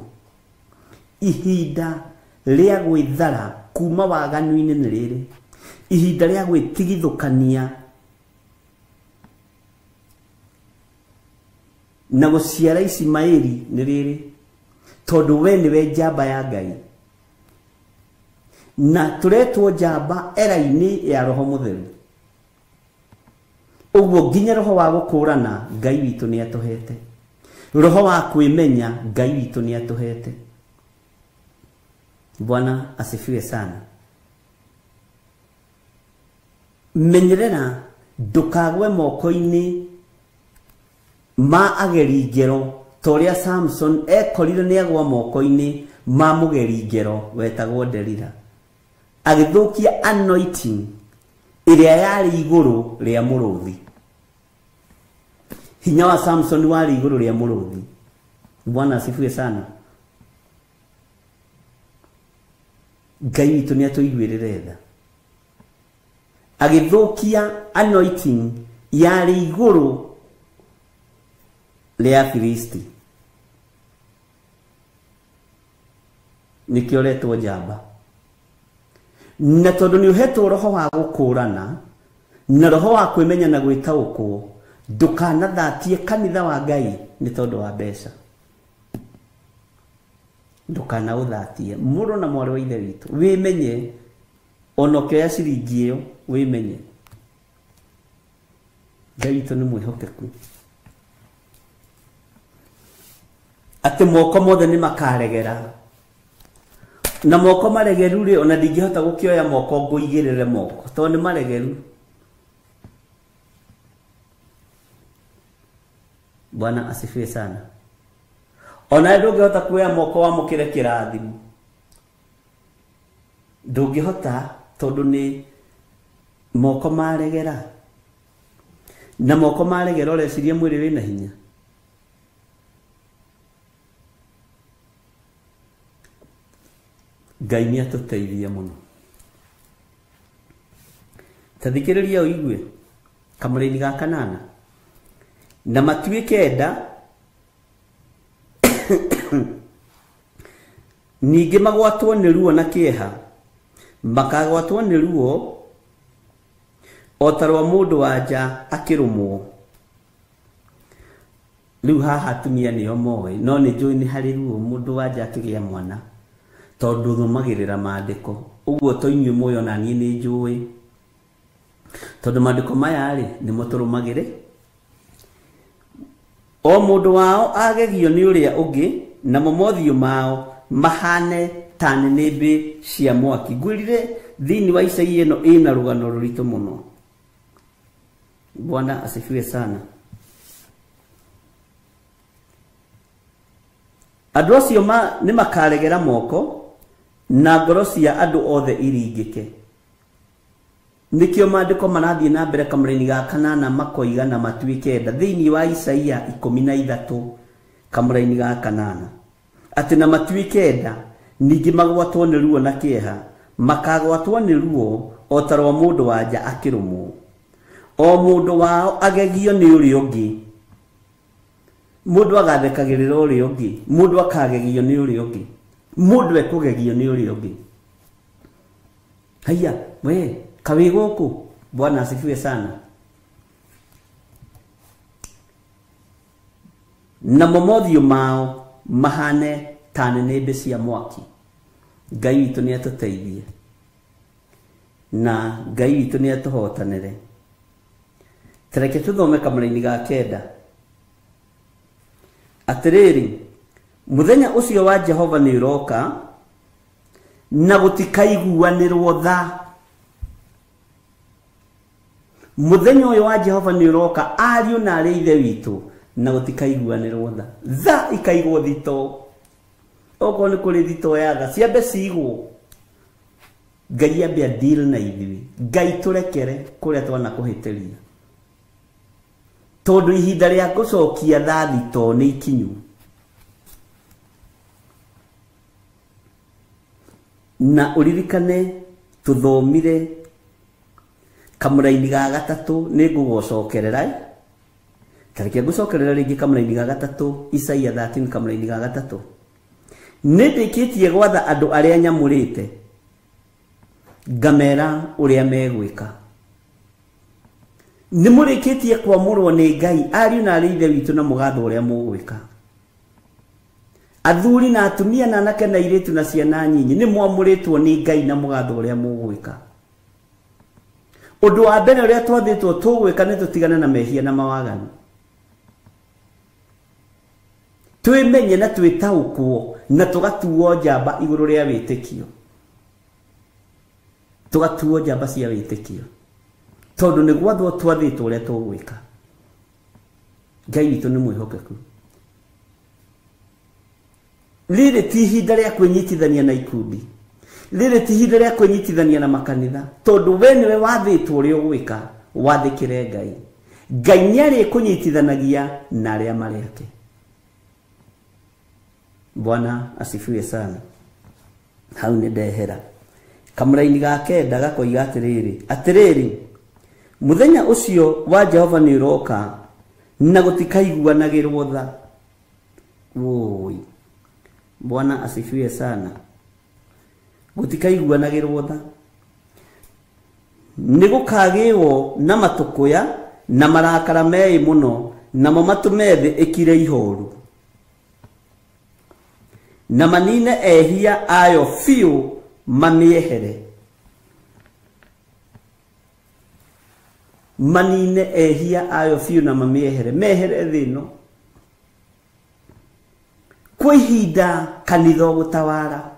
Ihinda rĩa gwĩthara kuma waganu-inĩ nĩ rĩrĩ. Ihinda rĩa gwĩtigithũkania na gũciara Ismaili nĩ rĩrĩ, tondũ we nĩwe njamba ya Ngai, na tũretwo njamba era-inĩ ya Roho Mũtheru. Ũguo nginya roho wa gũkũũrana Ngai witũ nĩ atũhete, roho wa kwĩmenya Ngai witũ nĩ atũhete. Bwana asifiwe sana. Menyerera ndũkagwe moko-inĩ ma ageri ngero toria Samson ekorire ni agwa moko-ini ma mugeri ngero wetagwo Delila agithukia anointing iria yari iguru ria muruthi. Hinya wa Samson wari iguru ria muruthi. Bwana asifiwe sana. Ngai witu ni atuiguirire tha agithukia anointing yari iguru ria Filisti nikio retwo njamba. Na tondu ni uhetwo roho wa gukurana na roho wa kwimenya na gwitaukwo ndukanathatie kanitha wa Ngai ni tondu wa mbeca. Ndukana uthatie muru na mwari wa ithe witu wimenye onokea ciringi iyo wimenye Ngai witu ni mwihokeku ati moko mothe ni makaregera na moko maregeru ri ona ndingihota gukioya moko nguigirire moko to ni maregeru. Bwana asifiwe sana. Ona ndungihota kuoya moko wa mukire kirathimo ndungihota tondu ni moko maregera na moko maregera ureciria mwiri wina hinya. Ngai ni atuteithie muno. Tathikiriria uigue kamuri-ini ga kanana na matuike enda ningi magwatwo ni ruo na kieha makagwatwo ni ruo otarwa mundu wanja akirumwo. Riu haha atumia nio moe no ni njui ni hari ruo mundu wanja akigia mwana tondu thumagirira maandiko uguo to inyuĩ muyo na niĩ nĩ njũĩ tondu maandiko maya rĩ nĩmo tũrũmagĩre. O mundu wao agegio ni uria ungi na momothiũ mao mahane ta nĩnĩmbĩ cia mwaki. Ngwĩrire thĩinĩ wa Isaia ĩno ĩna rũgano rũritũ mũno. Bwana asifiwe sana. Andũ acio nĩ makaregera moko na ngoro cia andũ othe iringĩke. Nikio maandiko marathie na mbere kamũra-inĩ ga kanana makoiga na matuĩke enda thĩinĩ wa Isaia 13 kamũra-inĩ ga kanana atĩ na matuĩke enda ningĩ magwatwo nĩ ruo na kĩeha makagwatwo nĩ ruo o ta rwa mũndũ wanja akĩrũmwo. O mũndũ wao agegio nĩ ũrĩa ũngĩ. Mũndũ agathekagĩrĩra ũrĩa ũngĩ, mũndũ akagegio nĩ ũrĩa ũngĩ, mũndũ ekũgegio nĩ ũrĩa ũngĩ. Haya we kawi gũkũ. Bwana asifiwe sana. Na momothiũ mao mahane ta nĩnĩmbĩ cia mwaki. Ngai witũ nĩ atũteithie na Ngai witũ nĩ atũhotanĩre. Tareke tũthome kamũra-inĩ ga kenda. Atĩrĩrĩ, muthenya ũcio wa Jehova nĩ ũroka na gũtikaiguanĩrwo tha. Muthenya ũyũ wa Jehova nĩ ũroka ariũ na arĩ ithe witũ na gũtikaiguanĩrwo tha. Tha ikaigwo thito. Okorwo nĩ kũrĩ thito ya tha ciambe cigwo. Ngai ambe deal na ithuĩ. Ngai tũrekere kũrĩa twana kũhĩtĩria. Tondu ihinda rĩa gũcokia tha thito nĩ ikinyu. Na uririkane tuthomire kamũra-inĩ ga gatatũ nĩ ngũgũcokerera. Tareke ngũcokerera rĩngĩ kamũra-inĩ ga gatatũ Isaia 13 kamũra-inĩ ga gatatũ. Nĩ ndĩkĩtie gwatha andũ arĩa nyamũrĩte ngamera ũrĩa megwĩka. Nĩ mũrĩkĩtie kwamũrwo nĩ Ngai ariũ na arĩ ithe witũ na mũgatho ũrĩa mũgwĩka. Athuri na atumia na anake na airĩtu na ciana nyinyi nĩ mwamũrĩtwo nĩ Ngai na mũgatho ũrĩa mũgwĩka. Ũndũ wa mbere ũrĩa twathĩtwo tũgwĩka nĩ tũtigane na mehia na mawaganu. Twĩmenye na twĩtaũkwo na tũgatuo njamba igũrũ rĩa wĩtĩkio. Tũgatuo njamba cia wĩtĩkio. Tondu nĩ gwathwo twathĩtwo ũrĩa tũgwĩka. Ngai witũ nĩ mwĩhokeku. Rĩrĩ ti ihinda rĩa kwĩnyitithania na ikundi, rĩrĩ ti ihinda rĩa kwĩnyitithania na makanitha, tondũ we nĩwe wathĩtwo ũrĩa ũgwĩka, wathĩkĩre Ngai. Ngai nĩarĩkũnyitithanagia na arĩa marĩ ake. Bwana asifiwe sana. Hau nĩ ndehera kamũraini ga kenda gakoiga atĩrĩrĩ, mũthenya ũcio wa Jehova nĩ ũroka na gũtikaiguanagĩrwo tha. Woi, Bwana asifiwe sana. Gũtikaiguanagĩrwo tha, nĩ gũkagĩrwo na matũkũya na marakara meĩ mũno, namo matũme thĩ ĩkire ihoru, na manine ehia ayo biũ mamĩehere. Manine ehia ayo biũ na mamĩehere. Mehere thĩ ĩno. Kwa ihinda kanitha gũtawara,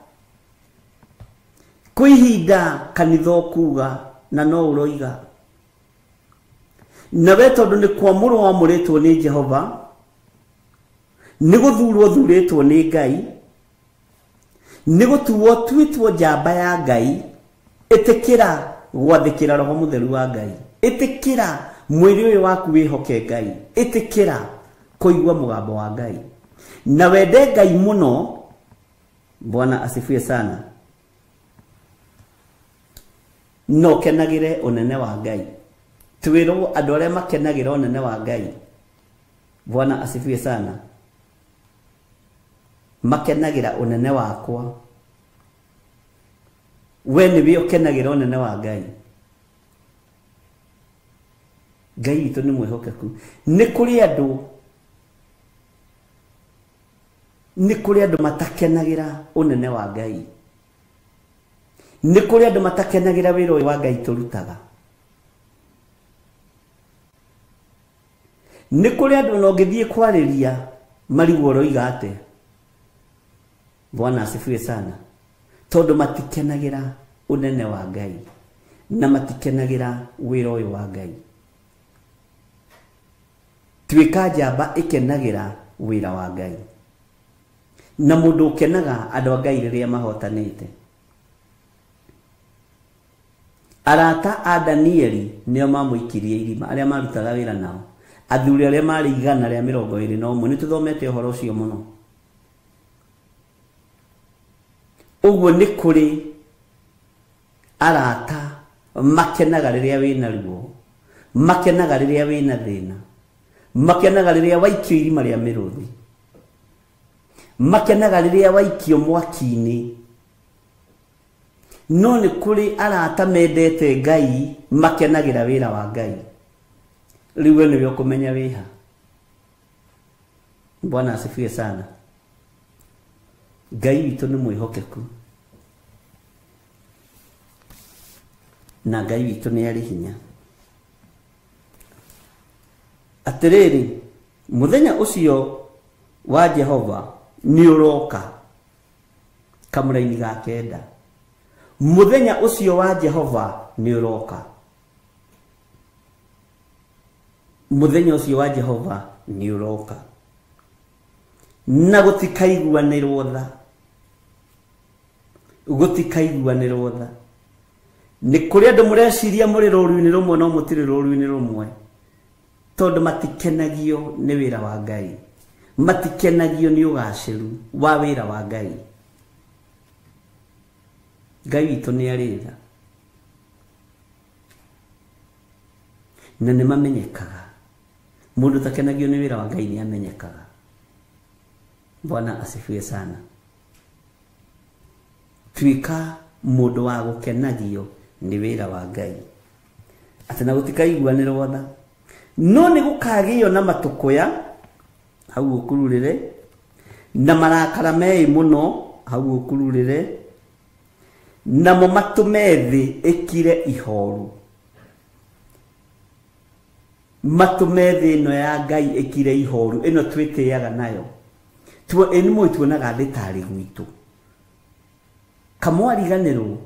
kwa ihinda kanitha kuga na no ũroiga, na we tondũ nĩ kwamũrwo wamũrĩtwo nĩ Jehova, nĩ gũthurwo thurĩtwo nĩ Ngai, nĩ gũtuo tuĩtwo njamba ya Ngai, ĩtĩkĩra gwathĩkĩra Roho Mũtheru wa Ngai, ĩtĩkĩra mwĩrĩ ũyũ waku wĩhoke Ngai, ĩtĩkĩra kũigua mũgambo wa Ngai, na wende Ngai mũno. Bwana asifiwe sana. No kenagĩre ũnene wa Ngai. Twĩrwo andũ arĩa makenagĩra ũnene wa Ngai, Bwana asifiwe sana, makenagĩra ũnene wakwa. We nĩwe ũkenagĩra ũnene wa Ngai. Ngai witũ nĩ mwĩhokeku. Nĩ kũrĩ andũ matakenagĩra ũnene wa Ngai. Nĩ kũrĩ andũ matakenagĩra wĩra ũyũ wa Ngai tũrutaga. Nĩ kũrĩ andũ no ngĩthiĩ kwarĩria marigwo ũroiga atĩa. Bwana asifiwe sana. Tondũ matikenagĩra ũnene wa Ngai na matikenagĩra wĩra ũyũ wa Ngai. Tuĩka njamba ĩkenagĩra wĩra wa Ngai, na mũndũ ũkenaga andũ a Ngai rĩrĩa mahotanĩte. Arata a Danieli nĩo mamũikirie irima, arĩa marutaga wĩra nao, athuri arĩa marĩ 121. Nĩ tũthomete ũhoro ũcio mũno. Ũguo nĩ kũrĩ arata makenaga rĩrĩa wĩna ruo, makenaga rĩrĩa wĩna thĩna, makenaga rĩrĩa waikio irima rĩa mĩrũthi, makenaga rĩrĩa waikio mwaki-inĩ. No nĩ kũrĩ arata mendete Ngai, makenagĩra wĩra wa Ngai. Rĩu we nĩwe ũkũmenya wĩha. Bwana asifiwe sana. Ngai witũ nĩ mwĩhokeku, na Ngai witũ nĩ arĩ hinya. Atĩrĩrĩ, mũthenya ũcio wa Jehova nĩ ũroka. Kamũraini ga kenda. Mũthenya ũcio wa Jehova nĩ ũroka. Mũthenya ũcio wa Jehova nĩ ũroka, na gũtikaiguanĩrwo tha. Gũtikaiguanĩrwo tha. Nĩ kũrĩ andũ mũreciria mũrĩ rũũru-inĩ rũmwe no mũtirĩ rũũru-inĩ rũmwe, tondũ matikenagio nĩ wĩra wa Ngai, matikenagio nĩ ũgacĩru wa wĩra wa Ngai. Ngai witũ nĩ arĩ tha, na nĩ mamenyekaga. Mũndũ takenagio nĩ wĩra wa Ngai nĩ amenyekaga. Bwana asifiwe sana. Tuĩka mũndũ wa gũkenagio nĩ wĩra wa Ngai, atĩ na gũtikaiguanĩrwo tha. No nĩ gũkagĩo na matũkũya, hau ũkururĩre, na marakara meĩ mũno, hau ũkururĩre, namo matũme thĩ ĩkire ihoru. Matũme thĩ ĩno ya Ngai ĩkire ihoru, ĩno twĩtĩaga nayo. Nĩ mũĩ tuonaga thĩ tarĩ gwitũ. Kamwariganĩrwo,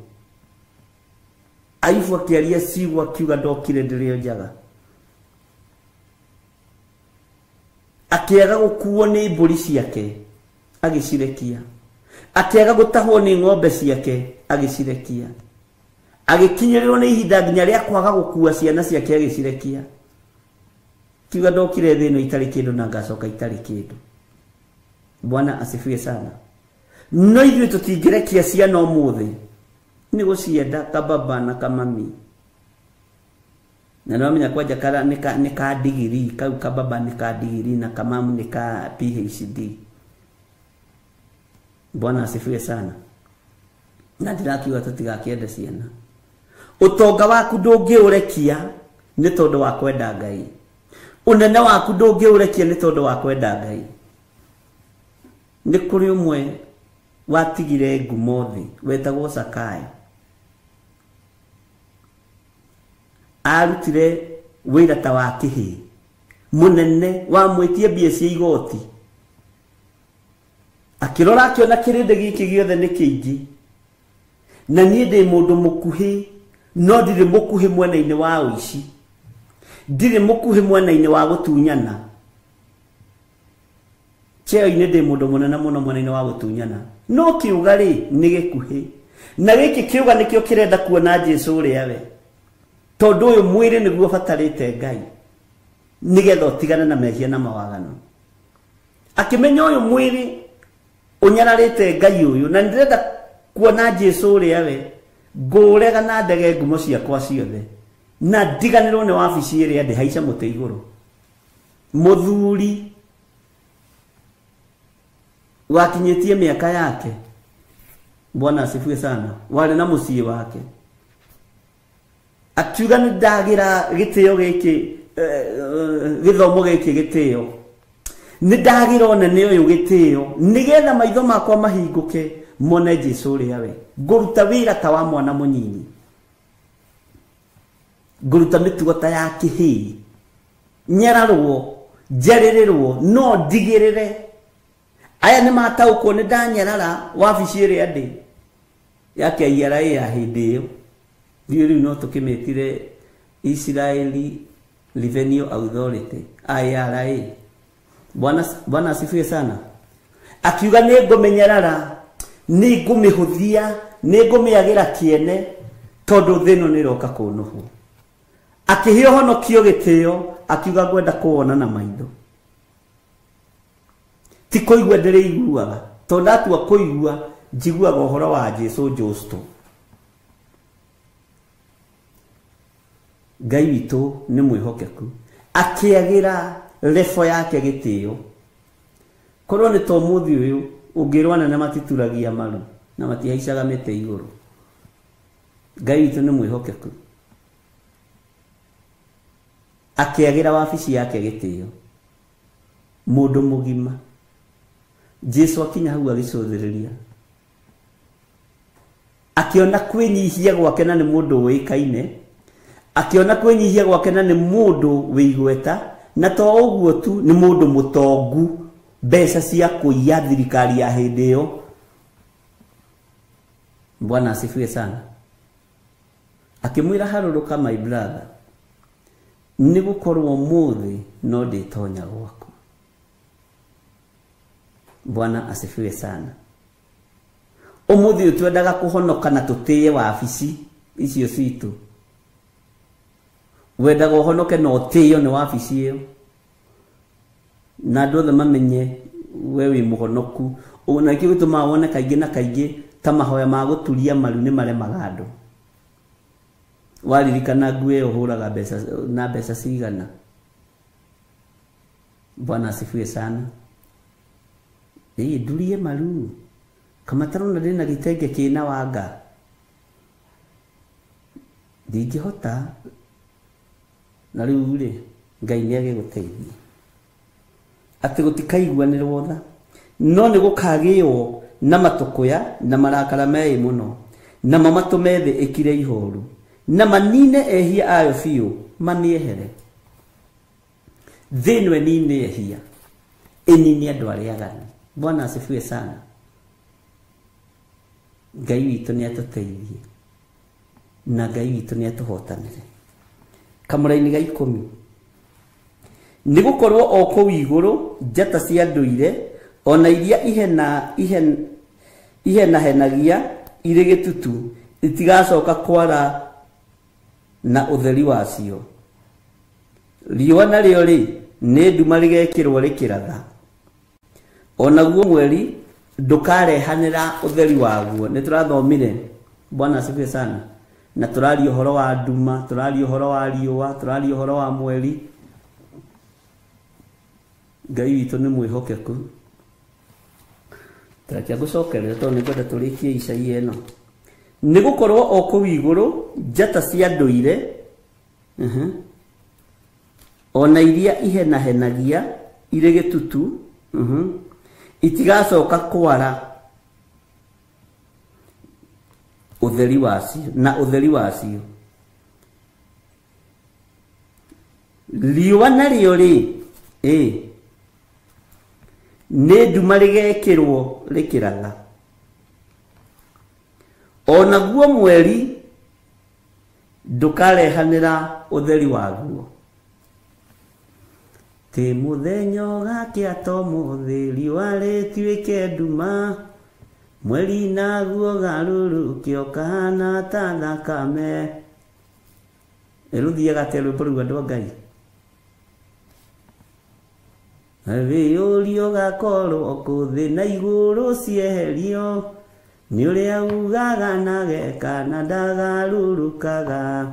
Ayubu akĩaria ciugo akiuga ndokire ndĩrĩ o njaga. akĩaga gũkuo nĩ mbũri ciake agĩcirekia, akĩaga gũtahwo nĩ ng'ombe ciake agĩcirekia, agĩkinyĩrĩrwo nĩ ihinda nginya rĩa kwaga gũkua ciana ciake agĩcirekia. Kiuga ndokire thĩ ĩno itarĩ kĩndũ na ngacoka itarĩ kĩndũ. Bwana asifiwe sana. No ithuĩ tũtingĩrekia ciana ũmũthĩ, nĩ gũcienda kababa na kamami. Na nomenya kwanja kara nĩ ka degree, kau kababa nĩ ka degree na kamamu nĩ ka PhD. Bwana asifiwe sana. Na ndĩrakiuga tũtigakĩende ciana. Ũtonga waku ndũngĩũrekia nĩ tondũ wa kwenda Ngai. Ũnene waku ndũngĩũrekia nĩ tondũ wa kwenda Ngai. Nĩ kũrĩ ũmwe watigire ngumo thĩ wetagwo Sakai. Arutire wĩra ta wa kĩhĩ mũnene, wamwĩtie mbia cia igoti, akĩrora akĩona kĩrĩndĩ gĩkĩ gĩothe nĩ kĩingĩ, na niĩ ndĩ mũndũ mũkuhĩ, no ndirĩ mũkuhĩ mwena-inĩ wa ũici, ndirĩ mũkuhĩ mwena-inĩ wa gũtunyana. Cheo-inĩ ndĩ mũndũ mũnene mũno mwena-inĩ wa gũtunyana, no kiuga rĩ nĩ gĩkuhĩ, na gĩkĩ kiuga nĩkĩo kĩrenda kuona Jesũ ũrĩa we, tondũ ũyũ mwĩrĩ nĩguo batarĩte Ngai nĩgetha ũtigane na mehia na mawagano. Akĩmenya ũyũ mwĩrĩ ũnyararĩte Ngai ũyũ, na ndĩrenda kuona Jesũ ũrĩa we, ngũrega na ndege ngumo ciakwa ciothe, na ndiganĩrwo nĩ wabici ĩrĩa ndĩ haica mũtĩ igũrũ. Mũthuri wakinyĩtie mĩaka yake, Bwana asifiwe sana, warĩ na mũciĩ wake, akiuga nĩ ndagira gĩtĩo gĩkĩ, gĩthomo gĩkĩ gĩtĩo, nĩ ndagira ũnene ũyũ gĩtĩo, nĩgetha maitho makwa mahingũke mone Jesũ ũrĩa we. Ngũruta wĩra ta wa mwana mũnyinyi, ngũruta mĩtugo ta ya kĩhĩ, nyararwo, njarĩrĩrwo, no ndigĩrĩre. Aya nĩ mataũkwo nĩ ndanyarara wabici ĩrĩa ndĩ ya KRA ya hĩndĩ ĩyo. Rĩu no tũkĩmĩtire Israeli Revenue Authority, IRA. Bwana asifiwe sana. Akiuga nĩ ngũmenyarara, nĩ ngũmĩhũthia, nĩ ngũmĩagĩra kĩene, tondũ thĩ ĩno nĩ ĩroka kũnũhwo. Akĩhe ũhonokio gĩtĩo, akiuga ngwenda kũwona na maitho. Ti kũigua ndĩrĩiguaga, tondũ ndatua kũigua njiguaga ũhoro wa Jesũ Justo. Ngai witũ nĩ mwĩhokeku, akĩagĩra lefo yake gĩtĩo. Korwo nĩ ta ũmũthĩ ũyũ ũngĩrwo anene matituragia maru na matihaicaga mĩtĩ igũrũ. Ngai witũ nĩ mwĩhokeku, akĩagĩra wabici yake gĩtĩo. Mũndũ mũgima, Jesũ akinya hau agĩcũthĩrĩria, akĩona kwĩnyihia gwake na nĩ mũndũ ũĩkaine, akĩona kwĩnyihia gwake na nĩ mũndũ wĩ igweta, na to ũguo tu nĩ mũndũ mũtongu, mbeca cia kũiya thirikari ya hĩndĩ ĩyo. Bwana asifiwe sana. Akĩmwĩra harũrũka my brother, nĩ gũkorwo mũthĩ no ndĩtonya gwaku. Bwana asifiwe sana. Ũmũthĩ twendaga kũhonoka na tũtĩye wabici icio citũ. Wendaga ũhonoke na ũtĩyo nĩ wabici ĩyo, na andũ othe mamenye we wĩ mũhonoku. Na kĩo gĩtũmaga wone kaingĩ na kaingĩ ta mahoya ma gũturia maru nĩ maremaga andũ. Waririkana nguo ĩyo ũhũraga mbeca cigana. Bwana asifiwe sana. Ndurie maru, kama tarona ndĩna gĩtenge kĩna wanga, ndingĩhota. Na rĩu rĩ, Ngai nĩ agĩgũteithia atĩ gũtikaiguanĩrwo tha, no nĩ gũkagĩo na matũkũya na marakara meĩ mũno, na mamatũme thĩ ĩkire ihoru, na manine ehia ayo biũ mamĩehere. Thĩ ĩno ĩnine ehia, ĩnine andũ arĩa aganu. Bwana asifiwe sana. Ngai witũ nĩ atũteithie, na Ngai witũ nĩ atũhotanĩre. Kamũra-inĩ ga 10, nigukorwo o kuu iguru njata cia nduire ona iria ihenagia iri gitutu itigacoka kwara na utheri wacio. Riũa narĩo rĩ nĩ nduma rigekĩrwo rĩkĩratha, onaguo mweri ndukarehanĩra utheri waguo. Nĩ tũrathomire, Bwana asifiwe sana, na tũraria ũhoro wa nduma, tũraria ũhoro wa riũa, tũraria ũhoro wa mweri. Ngai witũ nĩ mwĩhokeku. Tũrakia gũcokerera tondũ nĩngwenda tũrĩkie Isaia ĩno. Nĩgũkorwo o kũu igũrũ njata cia ndũire ona iria ihenagia iri gitutu itigacoka kwara utheri wacio na utheri wacio. Riũa narĩo rĩ nĩ nduma rigekĩrwo rĩkĩratha, onaguo mweri ndukarehanĩra utheri waguo. Ti mũthenya ũgakĩa to mũthĩ riũa rĩtuĩke nduma, mweri naguo garũrũke ũkahana ta thakame. Rũthiaga atĩa rwĩmbo rũu andũ a Ngai? Wĩyũrio gakorwo kũ thĩ na igũrũ cieherio, nĩ ũrĩa ugaga na geka na ndagarũrũkaga,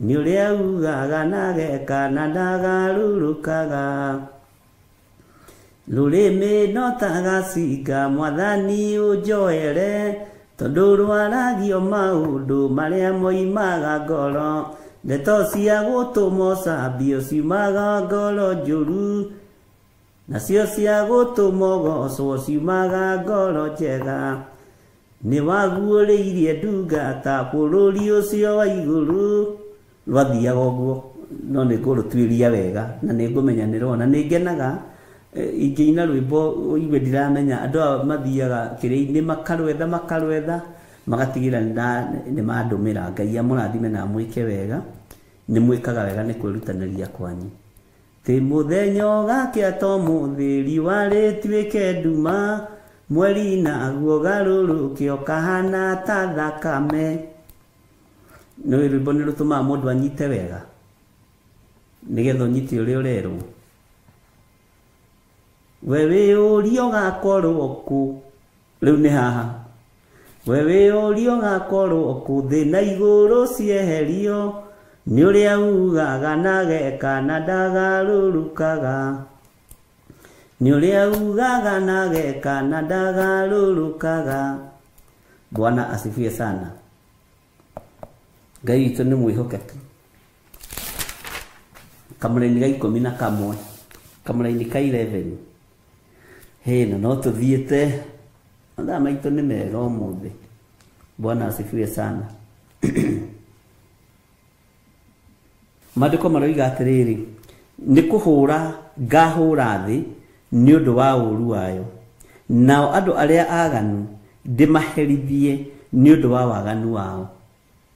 nĩ ũrĩa ugaga na geka na ndagarũrũkaga. Rũrĩmĩ no ta gacinga Mwathani ũnjoere, tondũ rwaragio maũndũ marĩa moimaga ngoro, ndeto cia gũtũma ũcambio ciumaga ngoro njũru, nacio cia gũtũma ũgocwo ciumaga ngoro njega. Nĩ waguũrĩirie ndungata bũrũri ũcio wa igũrũ. Rwathiaga ũguo, no nĩ ngũrũtuĩria wega na nĩ ngũmenya nĩ rwona. Nĩ ngenaga ingĩina rwĩmbo igue ndiramenya, andũ aya mathiaga kĩrĩa-inĩ makarwetha magatigĩra nĩ mandũmĩra. Ngai amũrathime na mwĩke wega, nĩ mwĩkaga wega nĩ kwĩrutanĩria kwanyu. Ti mũthenya ũgakĩa to mũthĩ riũa rĩtuĩke nduma, mweri naguo garũrũke ũkahana ta thakame. Nĩ rwĩmbo nĩ rũtũmaga mũndũ anyite wega, nĩgetha ũnyite ũrĩa ũrerwo. We wĩyũrio gakorwo kũ, rĩu nĩ haha. We wĩyũrio gakorwo kũ thĩ na igũrũ cieherio, nĩ ũrĩa ugaga na geka na ndagarũrũkaga, nĩ ũrĩa ugaga na geka na ndagarũrũkaga. Bwana asifiwe sana. Ngai witũ nĩ mwĩhokeku. Kamũra-inĩ ga 11, kamũra-inĩ ka 11, hĩna no tũthiĩte, mathaa maitũ nĩ mega ũmũthĩ. Bwana asifiwe sana. Maandĩko maroiga atĩrĩrĩ, nĩ kũhũra ngahũra thĩ nĩ ũndũ wa ũũru wayo, nao andũ arĩa aganu ndĩmaherithie nĩ ũndũ wa waganu wao.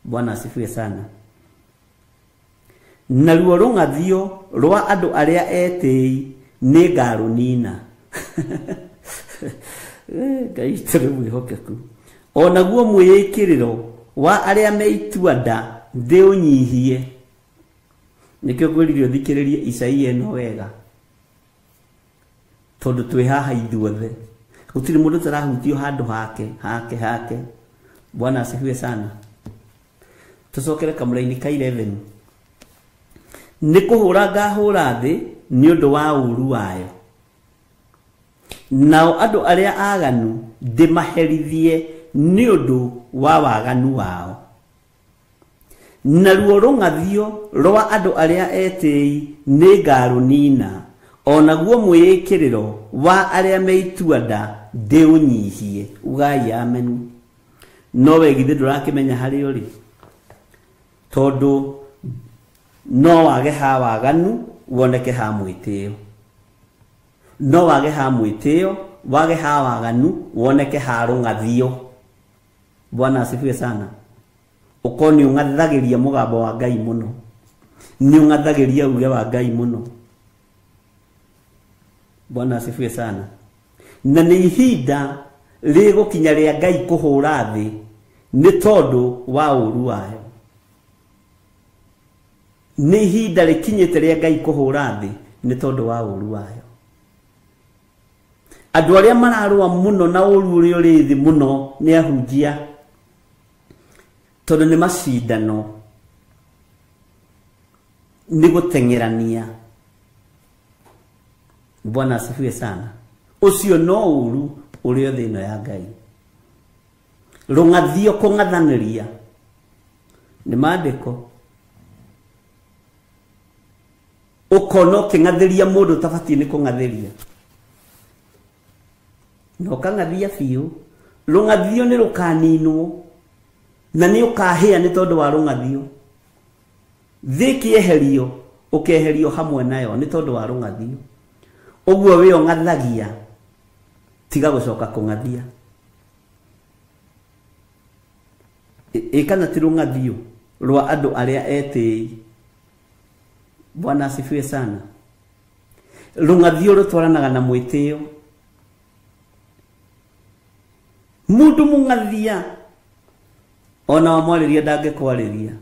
Bwana asifiwe sana. Naruo rũng'athio rwa andũ arĩa etĩĩ nĩ ngarũnina. Ngai tũrĩ mwĩhokeku. Onaguo mwĩĩkĩrĩro wa arĩa meitua nda ndĩũnyihie. Nĩkĩo ngwĩrire ũthikĩrĩrie Isaia ĩno wega, tondũ twĩ haha ithuothe, gũtirĩ mũndũ tarahutio handũ hake. Bwana asifiwe sana. Tũcokere kamũra-inĩ ka 11. Nĩ kũhũra ngahũra thĩ nĩ ũndũ wa ũũru wayo, nao andũ arĩa aganu ndĩmaherithie nĩ ũndũ wa waganu wao. Naruo rũng'athio rwa andũ arĩa etĩĩ nĩ ngarũnina, onaguo mwĩĩkĩrĩro wa arĩa meitua nda ndĩũnyihie. Ugai amen. No we githĩ ndũrakĩmenya harĩa ũrĩ, tondũ no wage ha waganu woneke ha mwĩtĩo, no wage ha mwĩtĩo wage ha waganu woneke ha rũng'athio. Bwana asifiwe sana. Uko ni ũng'athagĩria mũgambo wa Ngai mũno, ni ũng'athagĩria uge wa Ngai mũno. Bwana asifiwe sana. Na ni ihinda rĩgũkinya rĩa Ngai kũhũra thĩ nĩ tondũ wa ũru wayo. Nĩ ihinda rĩkinyĩte rĩa Ngai kũhũra thĩ nĩ tondũ wa ũru wayo. Andũ arĩa mararũa mũno na ũru ũrĩa ũrĩ thĩ mũno nĩ ahunjia, tondũ nĩ macindano, nĩ gũteng'erania. Bwana asifiwe sana. Ucio no ũru ũrĩa thĩ ĩno ya Ngai. Rũng'athio kũng'athanĩria nĩ maandĩko. Ũkona ũkĩng'athĩria mũndũ ũtabatiĩ nĩ kũng'athĩria, na ũkang'athia biũ. Rũng'athio nĩ rũkaninwo na nĩ ũkahĩa nĩ tondũ wa rũng'athio. Thĩ kĩeherio ũkeherio hamwe nayo nĩ tondũ wa rũng'athio. Ũguo wĩ ong'athagia tiga gũcoka kũng'athia. Kana ti rũng'athio rwa andũ arĩa etĩĩ. Bwana asifiwe sana. Rũng'athio rũtwaranaga na mwĩtĩo. Mũndũ mũng'athia ona wamwarĩria ndangĩkwarĩria.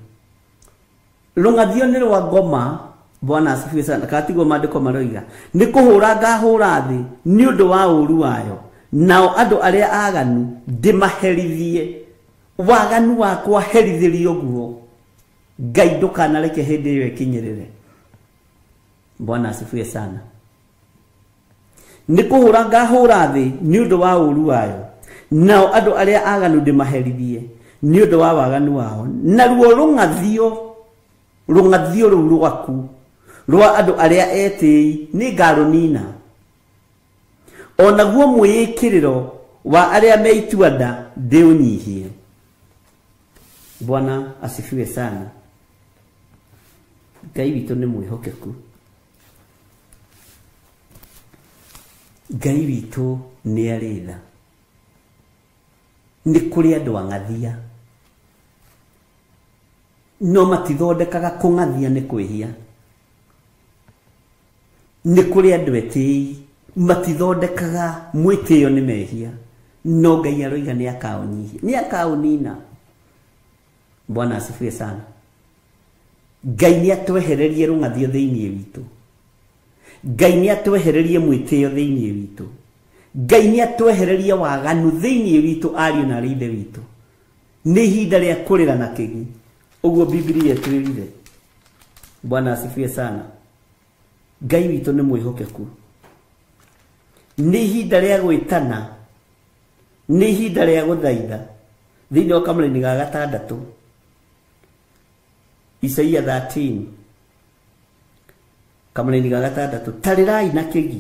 Rũng'athio nĩ rwa ngoma. Bwana asifiwe sana. Katigwo maandĩko maroiga nĩ kũhũra ngahũra thĩ nĩ ũndũ wa ũru wayo, nao andũ arĩa aganu ndĩmaherithie. Waganu wakwa herithĩrio ũguo. Ngai ndũkanareke hĩndĩ ĩyo ĩkinyĩrĩre. Bwana asifiwe sana. Nĩ kũhũra ngahũra thĩ nĩ ũndũ wa ũru wayo, nao andũ arĩa aganu ndĩmaherithie nĩ ũndũ wa waganu wao. Naruo rũng'athio rũu rwaku rwa andũ arĩa etĩĩ nĩ ngarũnina. Onaguo mwĩĩkĩrĩro wa arĩa meitua nda ndĩũnyihie. Bwana asifiwe sana. Ngai witũ nĩ mwĩhokeku. Ngai witũ nĩ arĩ tha. Nĩ kũrĩ andũ ang'athia no matithondekaga kũng'athia nĩ kwĩhia. Nĩ kũrĩ andũ etĩĩ matithondekaga mwĩtĩo nĩ mehia, no Ngai aroiga nĩ akaũnyihia, nĩ akaũnina. Bwana asifiwe sana. Ngai nĩ atwehererie rũng'athio thĩinĩ witũ. Ngai nĩ atwehererie mwĩtĩo thĩinĩ witũ. Ngai nĩ atwehererie waganu thĩinĩ witũ, ariũ na ithe witũ. Nĩ ihinda rĩa kũrĩra na kĩgi. Ũguo Biblia ĩtwĩrire. Bwana asifiwe sana. Ngai witũ nĩ mwĩhokeku. Nĩ ihinda rĩa gwĩtana, nĩ ihinda rĩa gũthaitha. Thĩinĩ wa kamũra-inĩ ga 6 Isaia 13 kamũra-inĩ ga 6, tarĩrai na kĩgi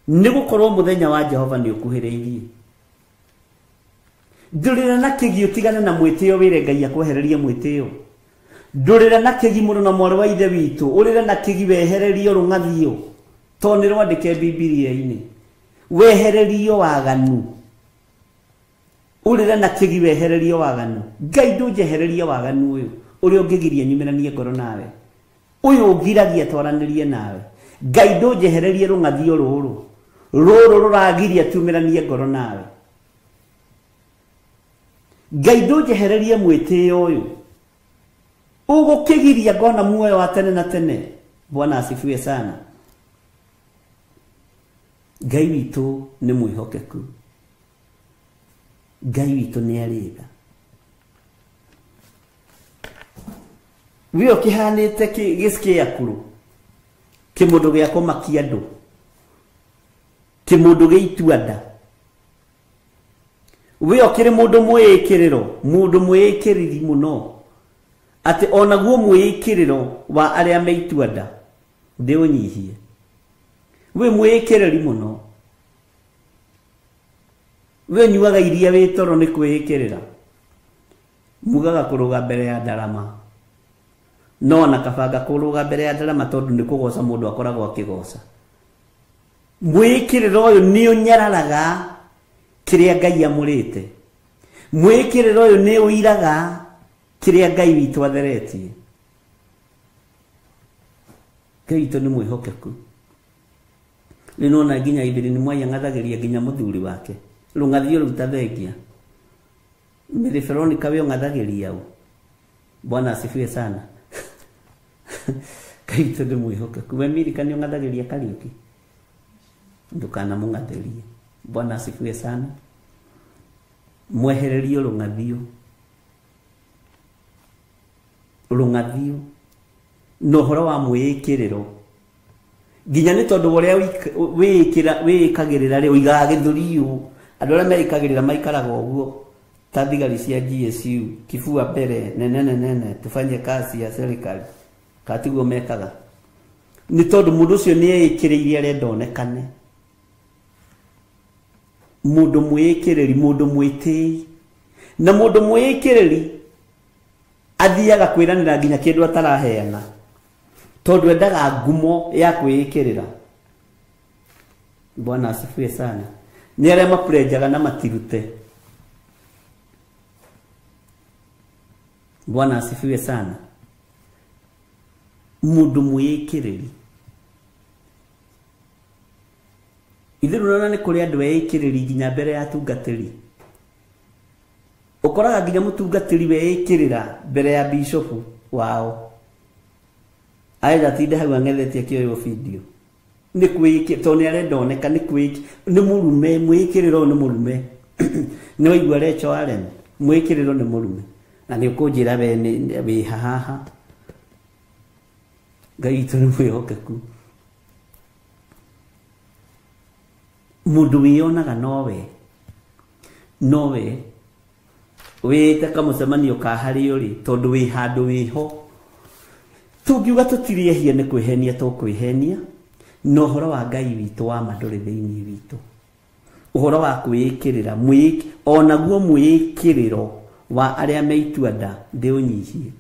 nĩ gũkorwo mũthenya wa Jehova nĩ ũkuhĩrĩirie. Ndũrĩra na kĩgi ũtigane na mwĩtĩo, wĩre Ngai akwehererie mwĩtĩo. Ndũrĩra na kĩgi mũno na mwarĩ wa ithe witũ, ũrĩra na kĩgi wehererio rũng'athio, to nĩ rwandĩke Biblia-inĩ. Wehererio waganu. Ũrĩra na kĩgi wehererio waganu. Ngai ndũnjehererie waganu ũyũ ũrĩa ũngĩgiria nyumiranie ngoro nawe, ũyũ ũgiragia twaranĩrie nawe. Ngai ndũnjehererie rũng'athio rũrũ rũragiria tumiranie ngoro nawe. Ngai ndũnjehererie mwĩtĩo ũyũ ũgũkĩgiria ngona muoyo wa tene na tene. Bwana asifiwe sana. Ngai witũ nĩ mwĩhokeku. Ngai witũ nĩ arĩ tha. Wĩyo kĩhanĩte gĩkĩakũrũ, kĩmũndũ gĩa kũmakia andũ, kĩmũndũ gĩitua nda. Wĩyo kĩrĩ mũndũ mwĩĩkĩrĩro, mũndũ mwĩĩkĩrĩri mũno, atĩ onaguo mwĩĩkĩrĩro wa arĩa meitua nda ndĩũnyihie. Wĩ mwĩĩkĩrĩri mũno. Wĩ nyuaga iria wĩ toro nĩ kwĩĩkĩrĩra. Mugaga kũrũga mbere ya ndarama, no na kabanga kũrũga mbere ya ndarama tondũ nĩ kũgoca mũndũ akoragwo akĩgoca. Mwĩĩkĩrĩro ũyũ nĩ ũnyararaga kĩrĩa Ngai amũrĩte. Mwĩĩkĩrĩro ũyũ nĩ ũiraga kĩrĩa Ngai witũ atheretie. Ngai witũ nĩ mwĩhokeku. Ninaona ginya Evelyn Mwai ngathagiria ginya muthuri wake rungathio ruta thengia Mary Veronica we ngathagiria u Bwana asifiwe sana kaito de mwihoka kuwe Amerika ni ngathagiria Kariuki ndukana mungatherie Bwana asifiwe sana mwehererio rungathio no horo wa mwikiriro ginya ni tondu uria wikagirira ri uigaga githuriu andu aria meikagirira maikaraga uguo ta thigari cia GSU kifua mbere nene tufanye kazi ya serikali katiguo mekaga ni tondu mundu ucio ni eikiririe arenda onekane mundu mwikiriri mundu mwitei na mundu mwikiriri athiaga kwiranira ginya kindu ataraheana tondu endaga ngumo ya kwikirira Bwana asifiwe sana ni aria mapurenjaga na matirute Bwana asifiwe sana mundu mwikiriri ithiru nona ni kuri andu eikiriri ginya mbere ya tungatiri ukoraga ginya mutungatiri weikirira mbere ya bishop wao aida tinde hau angethetie kioyo video ni kwiki toni arenda oneka ni kwiki ni murume mwikiriro ni murume ni waigua Recho Allen mwikiriro ni murume na ni ukujira we haha Ngai tu ni mwihokeku mundu wionaga nowe wite kamucemanio ka hari uri tondu wi handu wiho tungiuga tutiriehia ni kwihenia tukwihenia no horo wa Ngai witu wa manduri thiini witu uhoro wa kwikirira onaguo mwikiriro wa aria meituanda ndi unyihie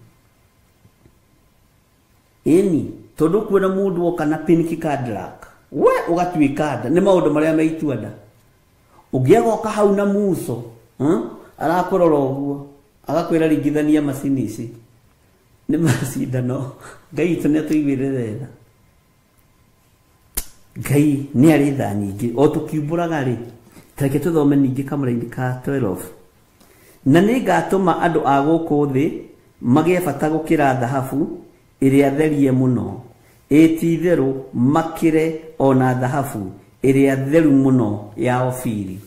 eni tondu kwena mundu okana Pink Cadillac we ugatwikanda ni maundu maria meituanda ungiagoka hau na muso arakurora uguo agakwira ringithania macini ici ni macindano Ngai tu ne tuigwire wega Ngai ni ari tha nyingi o tukiumburaga ri tareke tuthome ningi kamuraini ka 12 na ni ngatuma andu a guku thi magie bata gukira dhahabu iria therie muno etitheru makire ona dhahabu iria theru muno ya Ofiri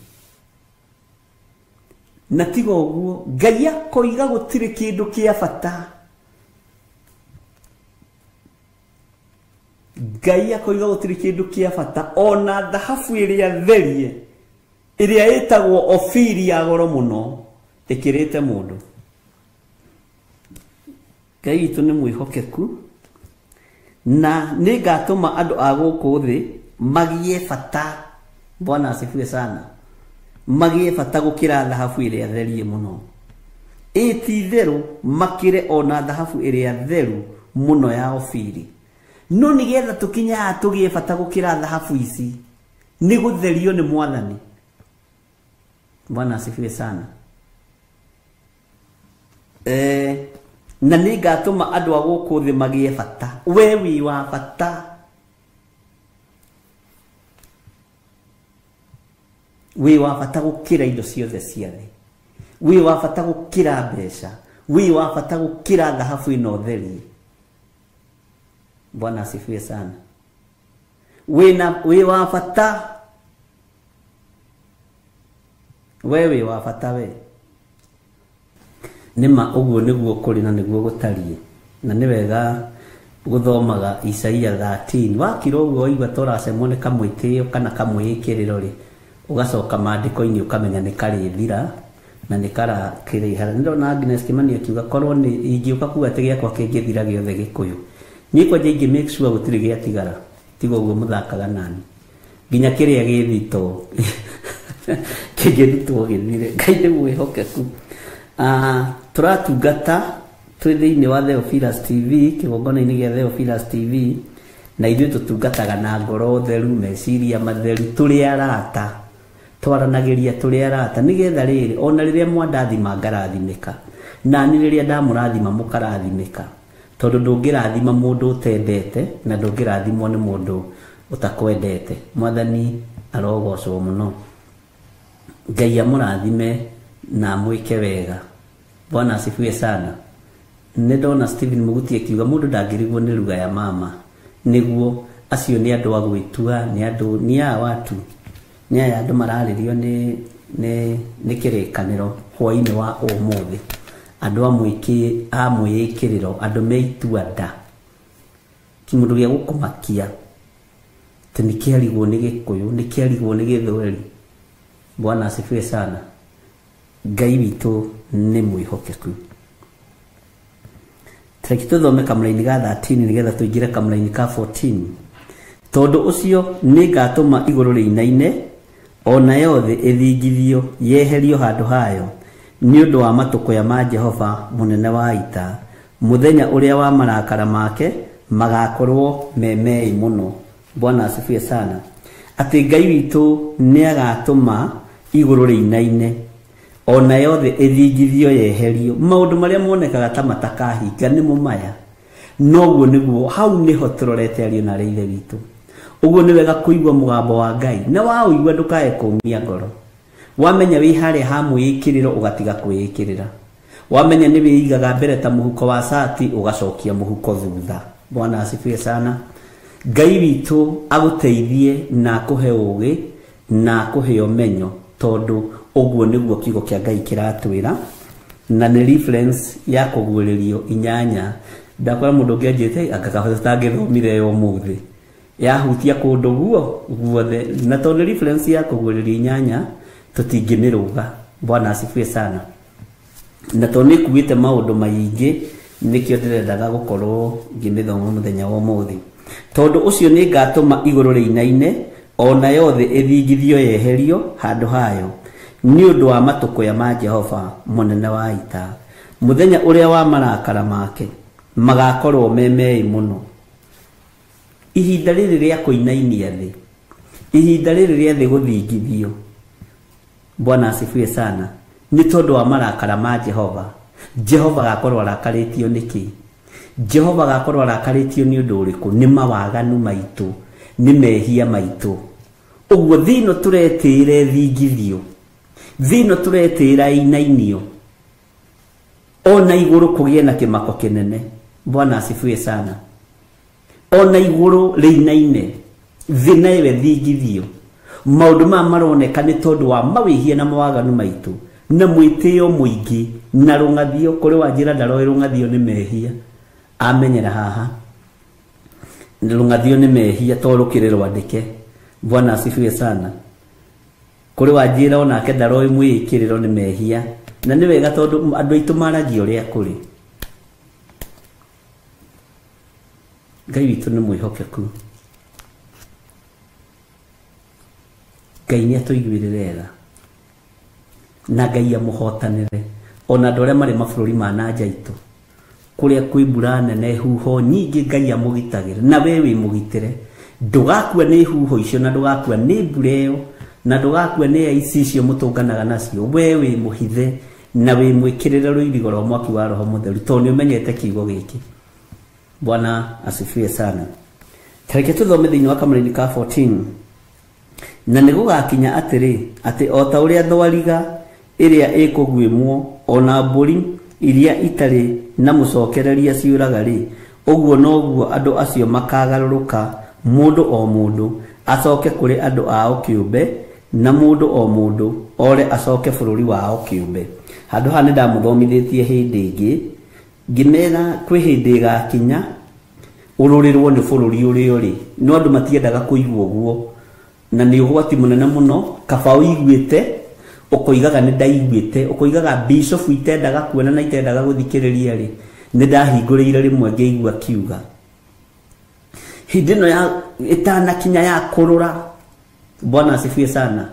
na tigo uguo Ngai akoiga gutire kindu kia bata Ngai akoiga gutire kindu kia bata ona dhahabu iria therie iria etagwo Ofiri ya goro muno ikirite mundu Ngai tu ni mwihokeku na ni ngatuma andu a guku thi magie bata Bwana asifiwe sana magie bata gukira dhahabu iria therie muno etitheru makire ona dhahabu iria theru muno ya Ofiri no nigetha tukinya tugie bata gukira dhahabu ici ni gutherio ni Mwathani Bwana asifiwe sana na ni ngatuma andu a guku thi magie bata we wi wa bata we wa bata gukira indo ciothe cia thi we wa bata gukira mbeca we wa bata gukira dhahabu ino theri Bwana asifiwe sana we wa bata wewe wa bata we nima uguo niguo kuri na niguo gutarie na ni wega guthomaga Isaia 13 wakira uguo igwa toracemwo ni kamwitio kana kamwikiriro ri ugacoka maandiko-ini ukamenya ni kari thira na ni kara kirihara ndona Agnes Kimani akiuga korwo ni ingiuka kuga ati giakwa kingithira giothe Gikuyu nyikwa jingi make sure gutiri giatigara tigo uguo muthakaga nani nginya kiria githito kigithitwo githire Ngai ni mwihokeku turatungata twi thiini wa Theophilus TV kigongona-ini gia Theophilus TV na ithuĩ tutungataga na ngoro theru meciria matheru turi arata twaranagiria turi arata nigetha riri ona riria mwandathima ngarathimika na ni riria ndamurathima mukarathimika tondu ndungirathima mundu utendete na ndungirathimwo ni mundu utakwendete. Mwathani arogocwo muno. Ngai amurathime na mwike wega. Bwana asifiwe sana. Ndona Stephen Muguti akiuga mundu ndangirigwo ni ruga ya mama, niguo acio ni andu agwitua, ni andu ni a watu, ni aya andu mararirio ni kirikaniro hwaini wa umuthi, andu amwikiriro, andu meitua nda, kimundu gia gukumakia te nikiarigwo ni Gikuyu, nikiarigwo ni Githweri. Bwana asifiwe sana. Ngai witu ni mwihokeku. Treki tuthome kamulaini ga 13 nigetha tuingire kamulaini ka 14. Tondu ucio ni ngatuma iguru riinaine ona yothe ithingithio yeherio handu hayo ni undu wa matuko ya ma Jehova munene wa ita, muthenya uria wa marakara make magakorwo memei muno. Bwana asifiwe sana. Ati Ngai witu ni agatuma iguru riinaine ona yothe ithingithio yeherio. Maundu maria monekaga ta matakahinga ni mumaya, noguo niguo hau niho turorete ario na Ithe witu. Uguo ni wega kuigwa mugambo wa Ngai, na waũigua ndukae kumia ngoro. Wamenya wi haria ha mwikiriro ugatiga kwikirira. Wamenya ni wiigaga mbere ta muhuko wa sati ugacokia muhuko thutha. Bwana asifiwe sana. Ngai witu aguteithie na akuhe ugi na akuhe umenyo, tondu uguo niguo kiugo kia Ngai kiratwira, na ni reference ya kugwiririo 8. Ndakora mundu ngianjite akakahota tangithomire yo muthi yahutia kundu guothe, na tondu reference ya kugwiririo 8 tutingimiruga. Bwana asifiwe sana. Na tondu nikuite maundu maingi nikio ndirendaga gukorwo ngimithoma muthenya wa muthi. Tondu ucio ni ngatuma iguru riinaine ona yothe ithingithio yeherio handu hayo ni undu wa matuko ya ma Jehova munene wa ita, muthenya uria wa marakara make magakorwo memei muno. Ihinda riri ria kuinainia thi, ihinda riri ria thi guthingithio. Bwana asifiwe sana. Ni tondu wa marakara ma Jehova. Jehova gakorwo arakaritio niki? Jehova gakorwo arakaritio ni undu uriku? Ni mawaganu maitu, ni mehia maitu. Uguo thino turetire thingithio, thino turetira inainio, ona iguru kugie na kimako kinene. Bwana asifiwe sana. Ona iguru riinaine thina iwe thingithio. Maundu ma maroneka ni tondu wa mawihia na mawaganu maitu na mwitio muingi na rungathio kuri wanjira ndaroi rungathio ni mehia. Amenyera haha rungathio ni mehia torukirirwa ndike. Bwana asifiwe sana. Kuri wanjira onake ndaroi mwikiriro ni mehia, na ni wega tondu andu aitu maragio uria kuri. Ngai witu ni mwihokeku. Ngai ni atuiguire wega, na Ngai amuhotanire ona andu aria mari mabururi ma nanja itu kuria kwi mbura nene huho nyingi. Ngai amugitagire na we wi mugitire, ndugakua ni huho icio, na ndugakua ni mbura iyo, na ndugakua ni aici icio mutunganaga nacio. We wi muhithe na wi mwikirire ruirigo rwa mwaki wa Roho Mutheru, tondu umenyete kiugo giki. Bwana asifiwe sana. Tareke tuthome thiini wa kamulaini ka 14. Na nigugakinya atiri ati ota uria thwariga iria ikugwimwo ona mburi iria itari na mucokereria ciuraga ri, uguo noguo andu acio makagaruruka, mundu o mundu acoke kuri andu ao kiumbe, na mundu o mundu ore acoke bururi wao kiumbe. Handu ha ndamuthomithitie hindi ingi ngimera kwi hindi gakinya ururirwo ni bururi urio ri, no andu matiendaga kuigwa uguo, na ni ugwati munene muno. Kaba uiguite ukoigaga ni ndaiguite, ukoigaga bishop itendaga kuona na itendaga guthikiriria ri, ni ndahingurire rimwe ngeigua kiuga. Hindi no ya itana kinya ya kurura. Bwana asifiwe sana.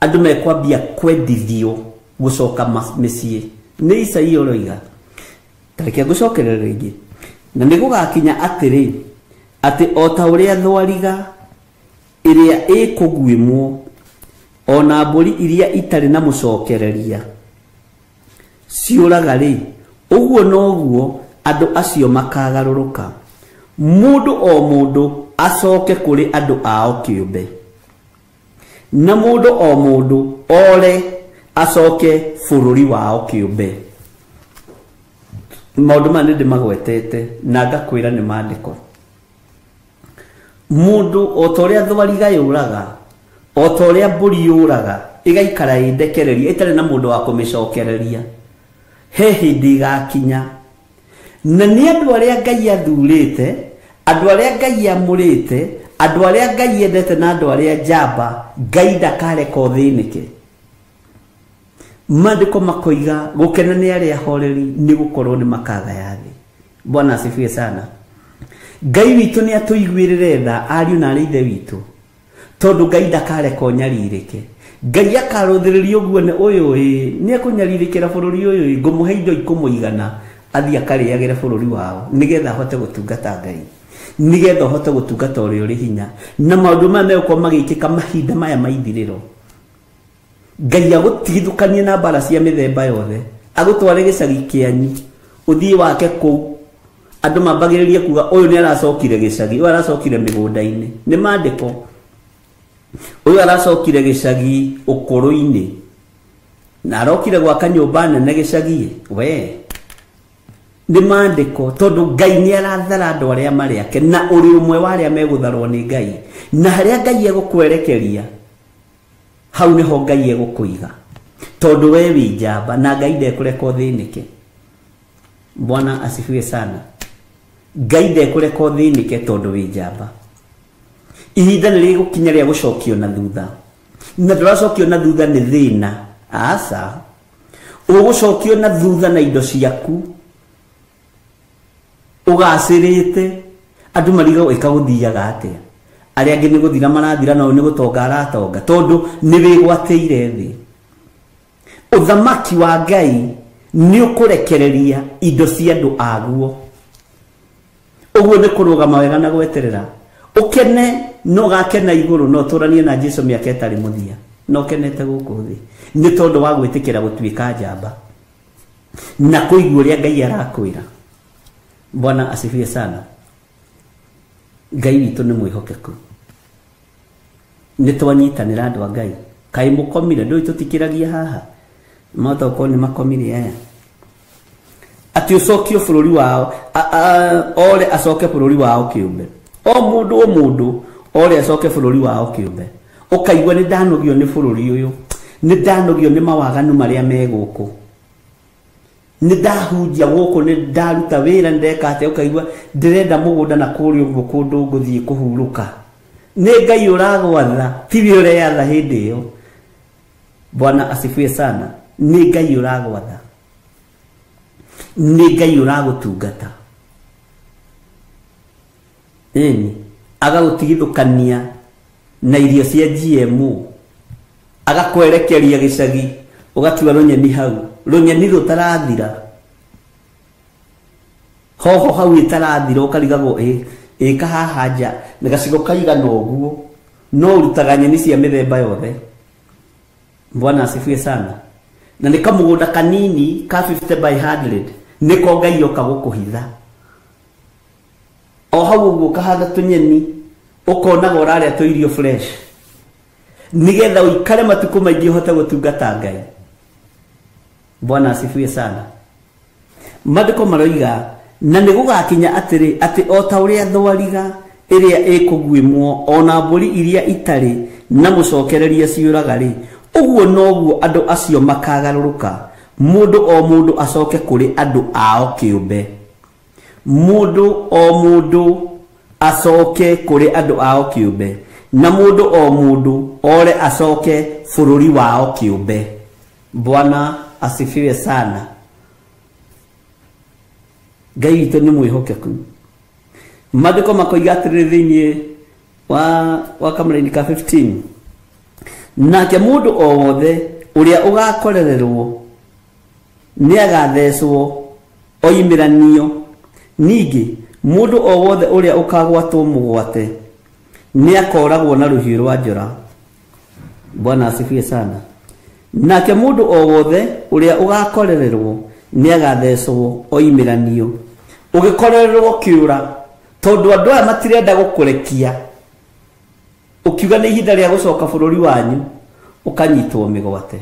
Andu mekwambia kwendithio gucoka micii. Ni Isaia uroiga. Tareke gucokerera ringi. Na nigugakinya atiri ati ota uria thwariga iria ikugwimwo ona mburi iria itari na mucokereria ciuraga ri, uguo noguo andu acio makagaruruka, mundu o mundu acoke kuri andu ao kiumbe na mundu o mundu ore acoke bururi wao kiumbe maundu mane ndimagwetete na ngakwira ni mandiko mundu otoria thwariga yuraga otoria mburi yuraga igaikara indekereria itare na mundu wa kumicokereria he hindi gakinya na ni andu aria Ngai athurite andu aria Ngai amurite andu aria Ngai endete na andu aria njamba Ngai ndakareka uthinike mandiko makoiga gukena ni aria horeri ni gukorwo ni makaga yathi Bwana asifiwe sana Ngai witu ni atuiguirire tha ariu na ari ithe witu tondu Ngai ndakareka unyaririke Ngai akaruthiriria uguo ni uyu ni akunyaririkira bururi uyu ngumuhe indo ikumuigana athii akariagire bururi wao nigetha hote gutungata Ngai nigetha hote gutungata uri uri hinya na maundu maya megukwo magikika mahinda maya maithiriro Ngai agutigithukanie na mbara cia mithemba yothe agutware gicagi kianyu uthii wake kuu andu mambagiririe kuga uyu ni aracokire gicagi uyu aracokire migunda-ini ni mandiko uyu aracokire gicagi ukuru-ini na arokire gwaka nyumba nene gicagi we ni mandiko tondu Ngai ni arathara andu aria mari ake na uri umwe wa aria megutharwo ni Ngai na haria Ngai egukwerekeria hau niho Ngai egukuiga tondu we wi njamba na Ngai ndekureka uthinike Bwana asifiwe sana Ngai ndekureka uthinike tondu wi njamba ihinda ni rigukinya ria gucokio na thutha na nduracokio na thutha ni thina asa ugucokio na thutha na indo ciaku ugacirite andu mariga gwika guthiaga atia aria angi ni guthira marathira no ni gutonga aratonga tondu ni wigwateire thi uthamaki wa Ngai ni ukurekereria indo cia andu aguo uguo ni kurugama wega na gweterera ukene no gakena iguru no turanie na Jesu miaka etari muthia no kenete guku thi ni tondu wa gwitikira gutwika njamba na kuigua ria Ngai arakwira Bwana asifiwe sana Ngai witu ni mwihokeku ni twanyitanira andu a Ngai kai mukomire ndui tutikiragia haha motho ko ni makomire aya ati ucokio bururi wao ore acoke bururi wao kiumbe o mundu ore acoke bururi wao kiumbe ukaigua ni ndanogio ni bururi uyu ni ndanogio ni mawaganu maria meguku ni ndahunjia guku ni ndaruta wira ndeka ate ukaigua ndirenda mugunda na kuri uguo kundu nguthii kuhuruka ni Ngai uragwatha tibi ureyatha hindi iyo Bwana asifiwe sana ni Ngai uragwatha ni Ngai uragutungata agagutigithukania na irio cia GMO agakwerekeria gicagi ugatua runyeni hau runyeni rutarathira hoho hau itarathira ukarigagwo kahahaja na gacigo kaigana uguo no urutaga nyeni cia mithemba yothe Bwana asifiwe sana na ni kamugunda kanini ka 50 by 100 niko Ngai yoka gukuhitha o hau uguo kahanda tunyeni ukonaga uraria tu irio fresh nigetha uikare matuko maingi hote gutungata Ngai Bwana asifiwe sana mandiko maroiga na nigugakinya atiri ati o ta uria thwariga iria ikugwimwo ona mburi iria itari na mucokereria ciuraga ri uguo noguo andu acio makagaruruka mundu o mundu acoke kuri andu ao kiumbe mundu o mundu acoke kuri andu ao kiumbe na mundu o mundu ore acoke bururi wao kiumbe Bwana asifiwe sana Ngai witu ni mwihokeku mandiko makoiga atiri thiini wa kamaraini ka 15 nake mundu o wothe uria ugakorererwo ni agathecwo oimiranio ningi mundu o wothe uria ukagwatwo mugwate ni akoragwo na ruhiu rwa njora Bwana asifiwe sana nake mundu o wothe uria ugakorererwo ni agathecwo oimiranio ugikorererwo kiura tondu andu aya matirenda gukurekia ukiuga ni ihinda ria gucoka bururi wanyu ukanyitwo migwate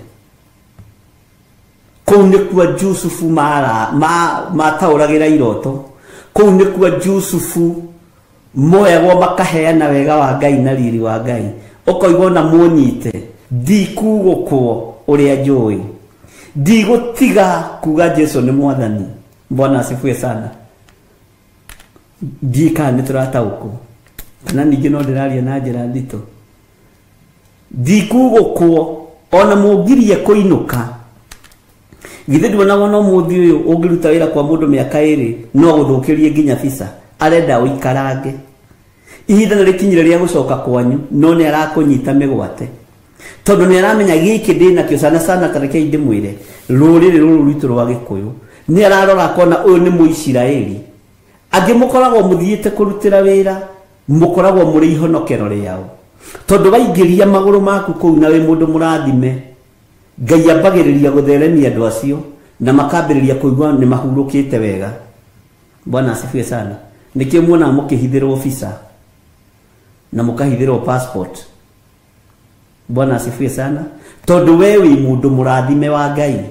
kou nikuo Jusufu matauragira iroto kou nikuo Jusufu moegwo makaheana wega wa Ngai na riri wa Ngai ukoigwo na munyite ndikugukwo uria njui ndigutiga kuga Jesu ni mwathani. Bwana asifiwe sana. Ndika ni turatauko kana ningi no ndiraria na njira ndito ndikugukwo ona mungirie kuinuka githe ndwona no muthi uyu ungiruta wira kwa mundu miaka iri no guthukirie nginya visa arenda uikarange ihinda ni rikinyire ria gucoka kwanyu no ni arakunyita migwate tondu ni aramenya giki ndina kio sana tareke ndimwire ruriri ruru rwitu rwa Gikuyu ni ararora kona uyu ni Muisiraeli angi mukoragwo muthiite kurutira wira mukoragwo muri ihonokero riao tondu waingiria maguru maku kou na wi mundu murathime Ngai ambagiriria gutheremia andu acio na makambiriria kuigwa ni mahurukite wega. Bwana asifiwe sana. Nikio muona mukihithirwo visa na mukahithirwo passport. Bwana asifiwe sana. Tondu wewe mundu murathime wa Ngai.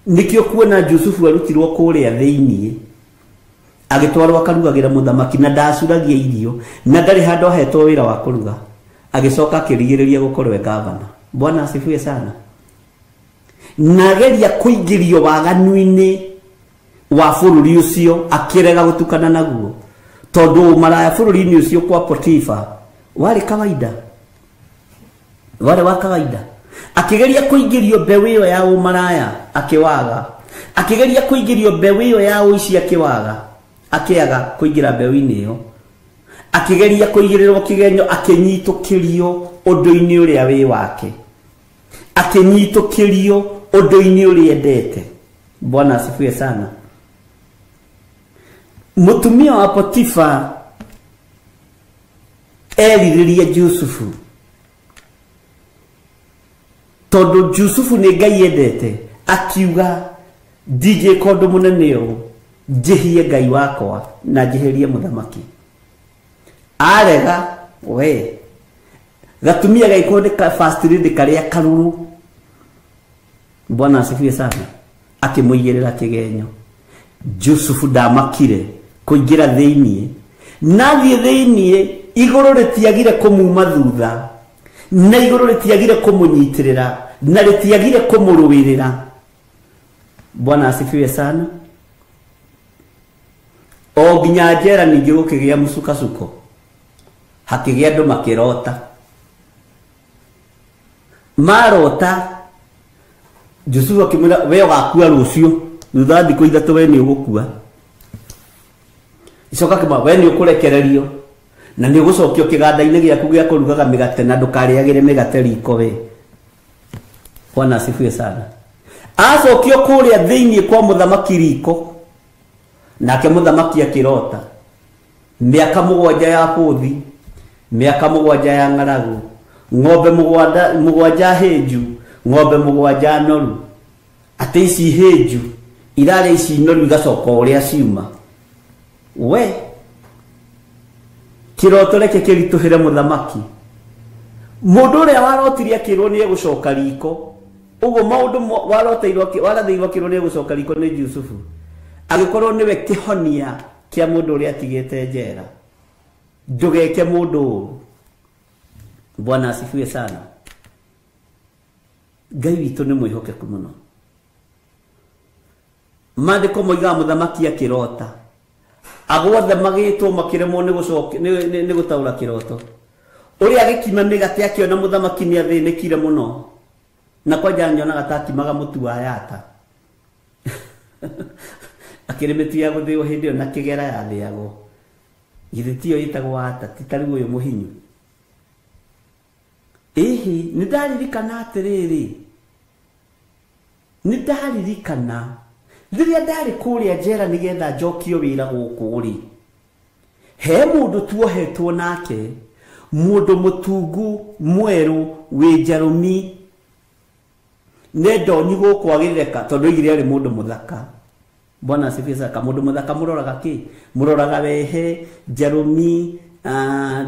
Nikio kuona Jusufu arutirwo kuria thiini agitwarwo akarugagira muthamaki na ndacuragia irio na ndari handu hetwo wira wa kuruga agicoka akirigiriria gukorwe governor. Bwana asifiwe sana. Nageria kuingirio waganuini wa bururi ucio akirega gutukana naguo tondu maraya bururi-ini ucio kwa Potifa wari kawaida wale wa kawaida akigeria kuingirio mbeũ iyo ya umaraya akiwaga akigeria kuingirio mbeũ iyo ya uici akiwaga akiaga kuingira mbeũ-ini iyo akigeria kuigirirwo kigenyo akinyitukirio undu-ini uria wi wake akinyitukirio undu-ini uria endete. Bwana asifiwe sana. Mutumia wa Potifa eriririe Jusufu tondu Jusufu ni Ngai endete akiuga DJ kondu munene uyu njihie Ngai wakwa na njiherie muthamaki arega we gatumia gaikonde ka first lady karia karuru. Bwana asifiwe sana. Akimuigirira kigenyo Jusufu ndamakire kuingira thiini nathie thiini iguru ritiagire kumuma thutha na iguru ritiagire kumunyitirira na ritiagire kumuruwirira. Bwana asifiwe sana. O ginya njera ningi gukigia musukasuko hakigia andu makirota marota Jusufu akimwira we ugakua rucio thutha thiku ithatu we ni ugukua icoka kima we ni ukurekererio na ni ugucokio kiganda-ini giaku gia kurugaga migate na ndukariagire migate riko we. Bwana asifiwe sana. Acokio kuria thiini kwa muthamaki riko nake muthamaki akirota miaka 7 ya buthi miaka 7 ya ng'aragu ng'ombe 7 heju ng'ombe 7 noru ate ici heju irare ici noru igacoka uria ciuma we kiroto reke kirituhire muthamaki mundu uria warotirie kirwo ni egucoka riko ugo maundu warathirwo kirwo ni egucoka riko ni Jusufu agikorwo niwe kihonia kia mundu uria atigite njera ndugeke mundu. Bwana asifiwe sana. Ngai witu ni mwihokeku muno. Mandiko moiga muthamaki akirota agwothe magitwo makiremwo ni gutaura kiroto uria agikima migate akiona muthamaki ni athinikire muno na kwanja nyona gatakimaga mutu wa yata akiremeti ya guthio hindi na kigera yathiago githitio itagwo ata titari uyu muhinyu. Ehe nidaririkana atiriri nidaririkana thiria ndari kuria njera nigetha njokio wira guku ri he mundu tuohetwo nake mundu mutungu mweru wi njarumi ne ndonyi guku agitheka tondu igire ari mundu muthaka. Bwana asifiwe sana. Kamundu muthaka muroraga ki? Muroraga wehe, Jeremy,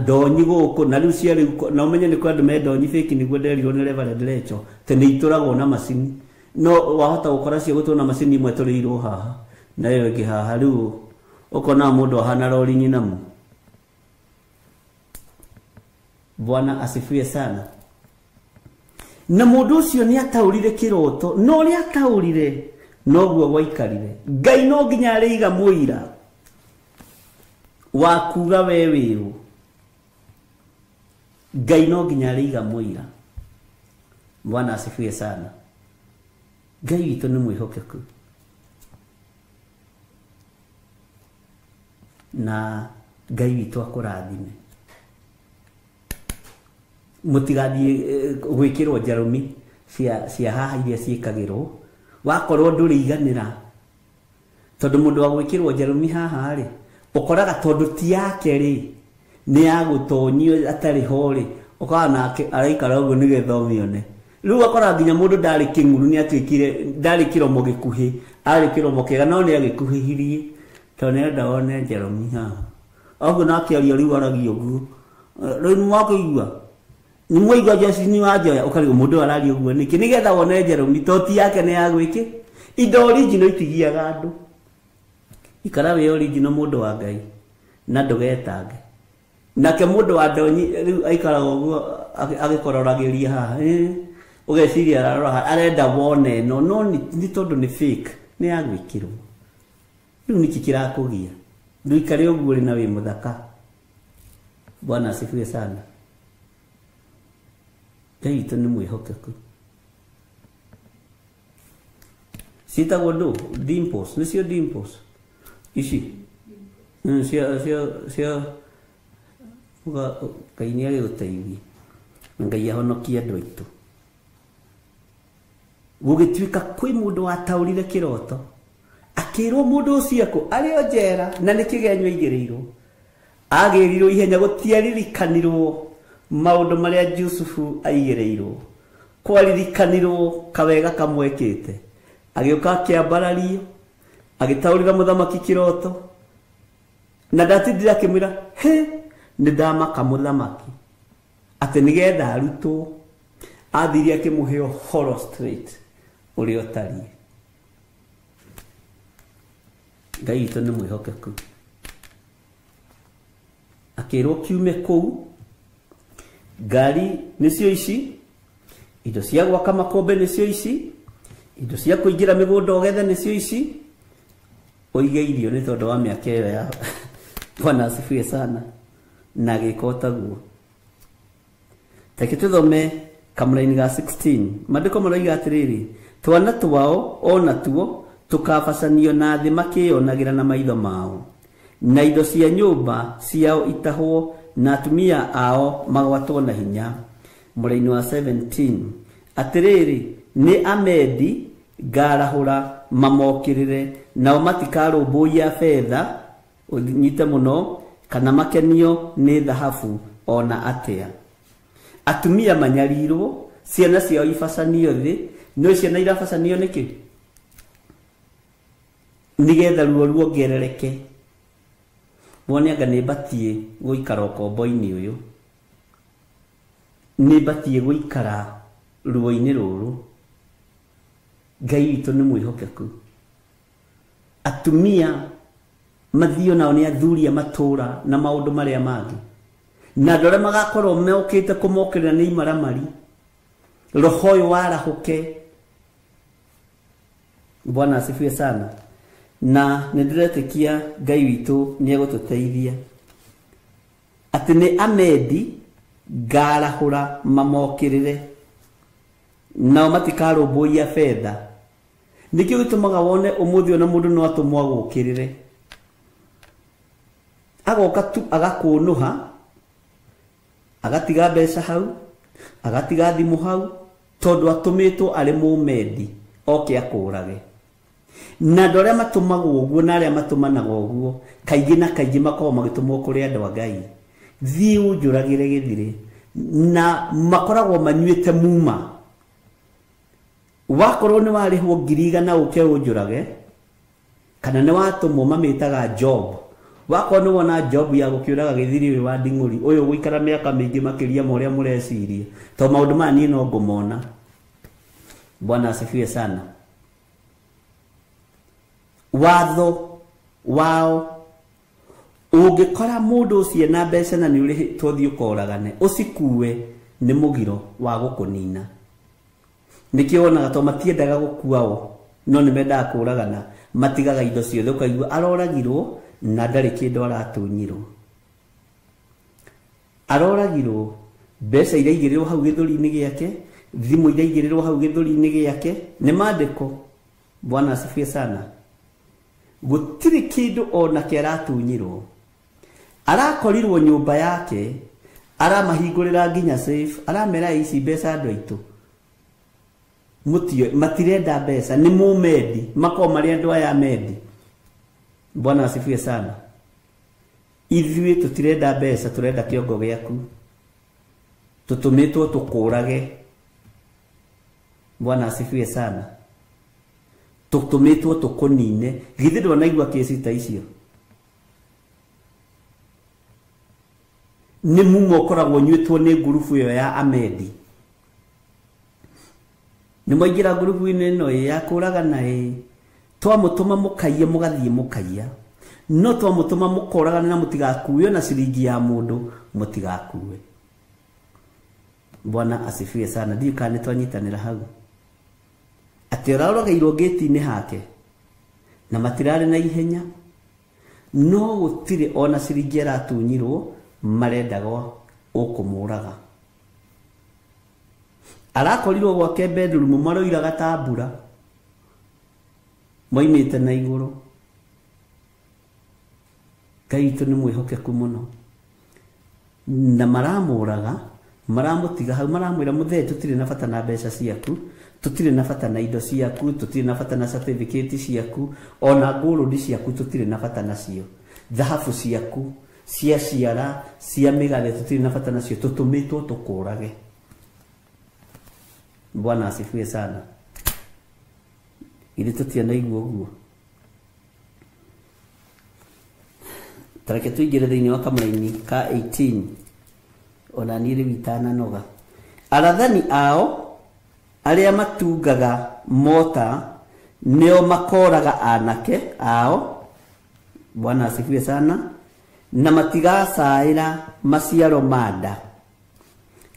Ndonyi guku na riu cia riu na umenye ni kwa andu me Ndonyi fake niguo nderirwo ni Reverend Lecho tene ituragwo na macini no wahota gukora cia gutwo na macini imwe turirwo haha na yo ingi haha riu ukona mundu ahana rori nyinamu. Bwana asifiwe sana. Na mundu ucio ni ataurire kiroto no ri ataurire noguo gwaikarire. Ngai no nginya ariiga muira wa kuga we wiru. Ngai no nginya ariiga muira. Bwana asifiwe sana. Ngai witũ nĩ mwĩhokeku na Ngai witũ akũrathime. Mũtigathiĩ gwĩkĩrwo njarũmi cia haha iria ciĩkagĩrwo wakorwo ndũrĩ iganĩra tondũ mũndũ wa gwĩkĩrwo njarũmi haha rĩ ũkoraga tondũ ti yake rĩ nĩ ya gũtonyio atarĩ ho rĩ ũkaga nake araikara ũguo nĩgetha ũmĩone. Rĩu akora nginya mũndũ ndarĩ kĩng'uru nĩ atuĩkire ndarĩ kĩromo gĩkuhĩ arĩ kĩromo kĩega no nĩ agĩkuhĩhirie tondũ nĩenda one njarũmi haha ũguo nake aria rĩu aragia ũguo. Rĩu nĩwakĩigua ni mwaigua Josephine Wanjoya ũkarigwo mũndũ araria ũguo nĩkĩ nĩgetha wone njarũmi to ti yake nĩ ya gwĩkĩ indo original itigiaga andũ. Ikara we original mũndũ wa Ngai na ndũgetange. Nake mũndũ wa Ndonyi rĩu aikaraga ũguo agĩkororagĩria haha ũgeciria ararora arenda wone no nĩ tondũ nĩ fake nĩ ya gwĩkĩrwo. Rĩu nĩkĩ kĩrakũgia ndũikare ũguo ũrĩ na wĩ mũthaka. Bwana asifiwe sana. Ngai witũ nĩ mwĩhokeku. Ciĩtagwo ndũ dimples nĩcio dimples ici cia Ngai nĩ arĩ ũteithie na Ngai ahonokie andũ aitũ. Gũgĩtuĩka kwĩ mũndũ wataũrire kĩroto akĩrwo mũndũ ũcio arĩ o njera na nĩ kĩgenyũ aigĩrĩirwo agĩrirwo ihenya gũtiaririkanirwo maũndũ marĩa Jusufu aigĩrĩirwo kwaririkanirwo kawega kamwekĩte agĩũka akĩambarario agĩtaũrĩra mũthamaki kĩroto na ndatindire akĩmwĩra nĩ ndamaka mũthamaki atĩ nĩgetha arutwo athire akĩmũhe ũhoro straight ũrĩa ũtariĩ. Ngai witũ nĩ mwĩhokeku. Akĩrwo kiume kũu ngari nĩcio ici indo cia gwaka makombe nĩcio ici indo cia kũingĩra mĩgũnda ũgethe nĩcio ici ũige irio nĩ tondũ wa mĩaka ĩyo ya Bwana asifiwe sana na agĩka ũtaguo. Reke tũthome kamũra-inĩ ga 16 maandĩko maroiga atĩrĩrĩ twana twao ona tuo tũkabacanio na thĩ makĩonagĩra na maitho mao na indo cia nyũmba ciao itahwo na atumia ao magwatwo na hinya. Mũra-inĩ wa 17 atĩrĩrĩ nĩ Amedi ngarahũra mamokĩrĩre nao matikarũmbũiya betha ũnyite mũno kana makenio nĩ thahabu ona atĩa. Atumia manyarirwo ciana ciao ibacanio thĩ no ciana irabacanio nĩkĩ nĩgetha ruo ruongerereke. Wone anga nĩ batie gũikara ũkombo-inĩ ũyũ nĩ batie gũikara ruo-inĩ rũrũ. Ngai witũ nĩ mwĩhokeku. Atumia mathio nao nĩ athuri a matũũra na maũndũ marĩa mangĩ na andũ arĩa magakorwo mokĩte kũmokĩrĩra nĩ imaramari roho ũyũ warahũke. Bwana asifiwe sana. Na nĩndĩretĩkia Ngai witũ nĩ egũtũteithia atĩ nĩ Amedi ngarahũra mamokĩrĩre nao matikarũmbũiya betha. Nĩkĩo gĩtũmaga wone ũmũthĩ ona mũndũ no atũmwo agũkĩrĩre agoka tu agakũnũha agatiga mbeca hau agatiga thimũ hau tondũ atũmĩtwo arĩ Mũmedi oke akũrage. Na andũ arĩa matũmagwo ũguo na arĩa matũmanaga ũguo kaingĩ na kaingĩ makoragwo magĩtũmwo kũrĩ andũ a Ngai thiĩ ũnjũragĩre gĩthirĩ na makoragwo manyuĩte muma. Wakorwo nĩ warĩhwo 100,000 ũke ũnjũrage kana nĩ watũmwo mamĩtaga job wako nĩ wona job ya gũkĩũraga gĩthiri wa Nding'ũri ũyũ gũikara mĩaka mĩingĩ makĩria ma ũrĩa mũreciria to maũndũ maya niĩ no ngũmona. Bwana asifiwe sana. Watho wao ũngĩkora mũndũ ũcio na mbeca na nĩ ũrĩhĩtwo thiĩ ũkoragane ũcikue nĩ mũgiro wa gũkũnina. Nĩkĩo wonaga to matiendaga gũkuao no nĩ mendaga kũragana matigaga indo ciothe ũkaigua aroragirwo na ndarĩ kĩndũ aratũnyirwo. Aroragirwo mbeca iria igĩrĩrwo hau gĩthũri-inĩ gĩake thimũ iria igĩrĩrwo hau gĩthũri-inĩ gĩake nĩ maandĩko. Bwana asifiwe sana. Gũtirĩ kĩndũ ona kĩ aratũnyirwo. Arakorirwo nyũmba yake aramahingũrĩra nginya safe aramera ici mbeca andũ aitũ mutio matirenda mbeca nĩ mũmendi mako marĩ andũ aya mendi. Bwana asifiwe sana. Ithuĩ tũtirenda mbeca turenda kĩongo gĩaku tũtũmĩtwo tũkũrage. Bwana asifiwe sana. Tũtũmĩtwo tũkũnine githĩ ndwanaigua kesi ta icio. Nĩ mumo koragwo nyuĩtwo nĩ ngurubu ĩyo ya amendi. Nĩ mwaingĩra ngurubu-inĩ ĩno ya kũragana twamũtũma mũkaiye mũgathiĩ mũkaiya no twamũtũma mũkoragana na mũtigakuwe na ciringi ya mũndũ mũtigakuwe. Bwana asifiwe sana. Ndiũ kana twanyitanĩra hau atĩ ũraroragairwo gate-inĩ hake na matirarĩ na ihenya no gũtirĩ ona ciringi aratunyirwo marendaga ũkũmũraga. Arakorirwo gwake bedroom maroiraga tambura moimĩte na igũrũ. Ngai witũ nĩ mwĩhokeku mũno na maramũraga maramũtiga hau maramwĩra mũthee tũtirĩ na bata na mbeca ciaku tũtirĩ na bata na indo ciaku tũtirĩ na bata na certificate ciaku ona ngũrũndi ciaku tũtirĩ na bata nacio dhahabu ciaku cia ciara cia mĩgathe tũtirĩ na bata nacio tũtũmĩtwo tũkũrage. Bwana asifiwe sana. Ili tũtianaigua ũguo. Tareke tũingĩre thĩinĩ wa kamũra-inĩ ka 18 ona niĩ rĩu itananoga. Arathani ao arĩa matungaga mota nĩo makoraga anake ao. Bwana asifiwe sana. Na matigacaĩra maciaro manda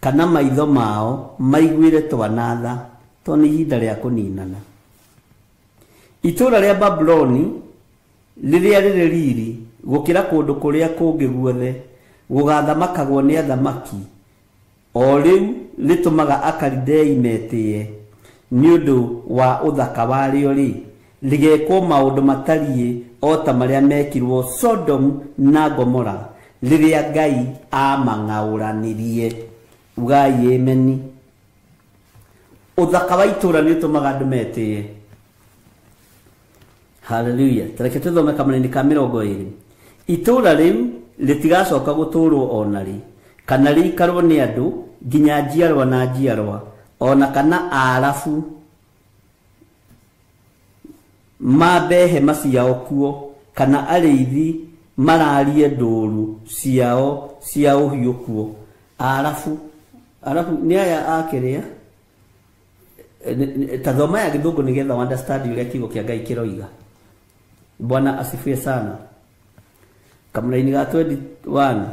kana maitho mao maiguĩre twanatha to nĩ ihinda rĩa kũninana. Itũũra rĩa Babuloni rĩrĩa rĩrĩ riri gũkĩra kũndũ kũrĩa kũngĩ guothe gũgathamakagwo nĩ athamaki o rĩu rĩtũmaga Akalidei metĩye nĩ ũndũ wa ũthaka warĩo rĩ rĩgekwo maũndũ matariĩ o ta marĩa mekirwo Sodom na Gomora rĩrĩa Ngai amang'aũranirie. Ugai ameni. Ũthaka wa itũũra nĩ ũtũmaga andũ metĩye. Hallelujah. Tareke tũthome kamũra-inĩ ka 20. Itũũra rĩu rĩtigacoka gũtũũrwo ona rĩ kana rĩikarwo nĩ andũ nginya njiarwa na njiarwa ona kana arabu mambe hema ciao kuo kana arĩithi mararie ndũũru ciao cia ũhiũ kuo. Arabu nĩ aya akĩrĩa ta thoma ya gĩthũngũ nĩgetha understand ũrĩa kiugo kĩa Ngai kĩroiga. Bwana asifiwe sana. Kamũra-inĩ ga 21.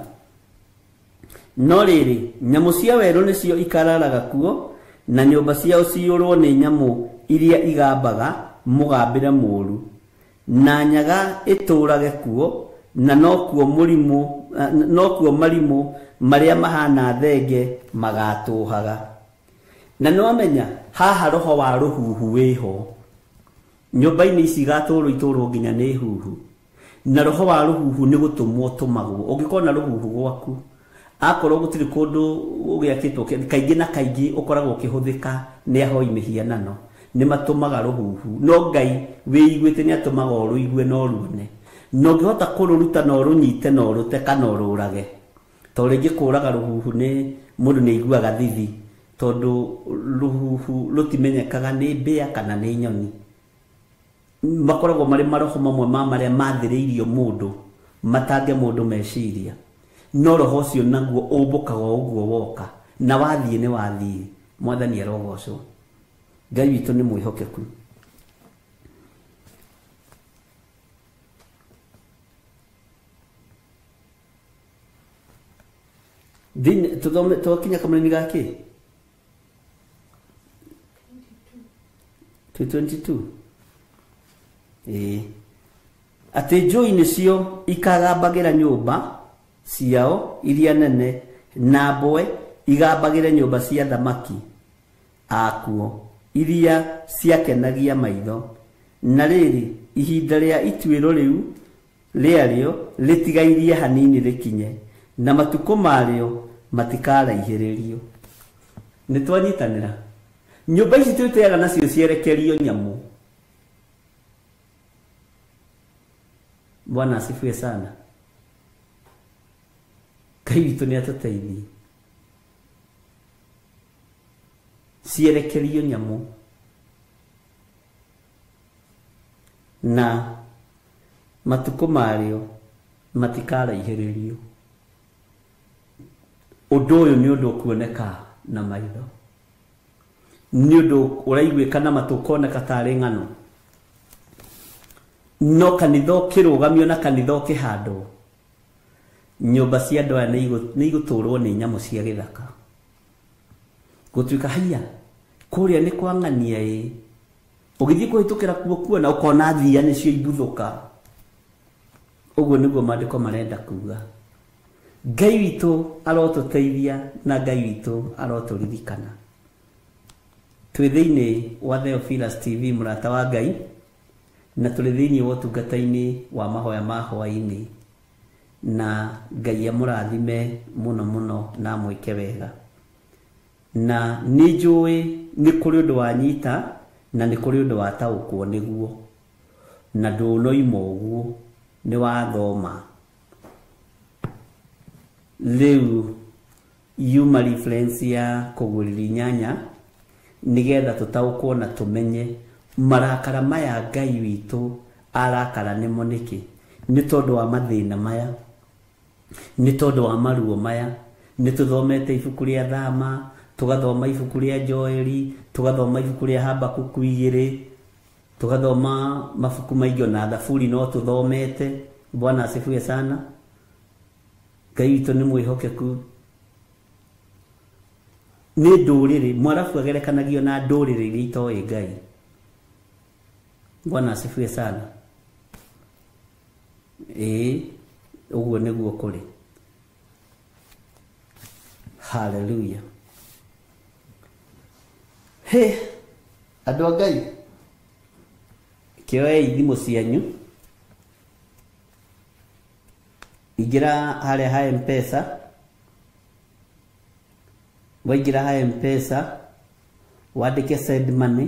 No rĩrĩ nyamũ cia werũ nĩcio ikararaga kuo na nyũmba ciao ciyũrwo nĩ nyamũ iria igambaga mũgambĩre mũũru na nyaga ĩtũũrage kuo na no kuo marimũ marĩa mahana thenge magatũhaga. Na nĩwamenya haha roho wa rũhuhu wĩho nyũmba-inĩ ici igatũũrwo itũũrwo nginya nĩ huhu na roho wa rũhuhu nĩ gũtũmwo tũmagwo. Ũngĩkorwo na rũhuhu gwaku akorwo gũtirĩ kũndũ ũgĩakĩtwo kaingĩ na kaingĩ ũkoragwo ũkĩhũthĩka nĩ ahoi mĩhianano nĩ matũmaga rũhuhu no Ngai wĩiguĩte nĩ atũmaga ũrũigue na ũruone na ũngĩhota kũrũruta na ũrũnyite na ũrũte kana ũrũrage. To rĩngĩ kũraga rũhuhu nĩ mũndũ nĩ aiguaga thithi tondũ rũhuhu rũtimenyekaga nĩ mbĩa kana nĩ nyoni. makoragwo marĩ maroho mamwe ma marĩa mathĩrĩirio mũndũ matange mũndũ meciria, no roho ũcio naguo ũmbũkaga ũguo woka, na wathiĩ nĩ wathiĩ. Mwathani arogocwo. Ngai witũ nĩ mwĩhokeku. Twakinya kamũrĩni gake 22 atĩ njũi nĩcio ikagambagĩra nyũmba ciao iria nene, na mbwe igambagĩre nyũmba cia thamaki akuo iria ciakenagia maitho. Na rĩrĩ, ihinda rĩa ituĩro rĩu rĩarĩo rĩtigairie hanini rĩkinye, na matukũ marĩo matikaraihĩrĩrio. Nĩtwanyitanĩra. Nyũmba ici twĩteaga nacio cierekerio nyamũ. Bwana asifiwe sana. Ngai witũ nĩ atũteithie. Cierekerio nyamũ na matukũ marĩo matikaraihĩrĩrio. Ũndũ ũyũ nĩ ũndũ ũkuoneka na maitho, nĩ ũndũ ũraiguĩka na matũ ũkoneka tarĩ ng'ano, no kanitha ũkĩrũgamio na kanitha ũkĩhandwo, nyũmba cia andũ aya nĩ igũtũrwo nĩ nyamũ cia gĩthaka. Gũtuĩka haiya kũrĩa nĩ kwa ng'ania ũgĩthiĩ kũhĩtũkĩra kuo kuona ũkona thia nĩcio ibuthũka. Ũguo nĩguo maandĩko marenda kuga. Ngai witũ arotũteithia na Ngai witũ arotũririkana. Twĩ thĩinĩ wa Theophilus TV, mũrata wa Ngai, na tũrĩ thĩinĩ wa ũtungata-inĩ wa mahoya ma hwaĩ-inĩ, na Ngai amũrathime mũno mũno na mwĩke wega. Na nĩ njũĩ nĩ kũrĩ ũndũ wanyita na nĩ kũrĩ ũndũ wataũkwo nĩguo, na ndũnoima ũguo, nĩ wathoma. Rĩu yuma reference ya kũgũrĩra nyanya nĩgetha tũtaũkwo na tũmenye marakara maya Ngai witũ arakara nĩmo nĩkĩ. Nĩ tondũ wa mathĩna maya, nĩ tondũ wa maruo maya. Nĩ tũthomete ibuku rĩa Thama, tugathoma ibuku rĩa Joeli, tugathoma ibuku rĩa Habakuku 2, tugathoma mabuku maingĩ na Thaburi no tuthomete. Bwana asifiwe sana. Ngai witũ nĩ mwĩhokeku. Nĩ ndũrĩrĩ, mwarabu agerekanagio na ndũrĩrĩ iria itoĩ Ngai. Bwana asifiwe sana. Ũguo nĩguo kũrĩ. Hallelujah. Andũ a Ngai, kĩoei thimũ cianyu, ingĩra harĩa ha M-Pesa. Waingĩra ha M-Pesa wandĩke send money.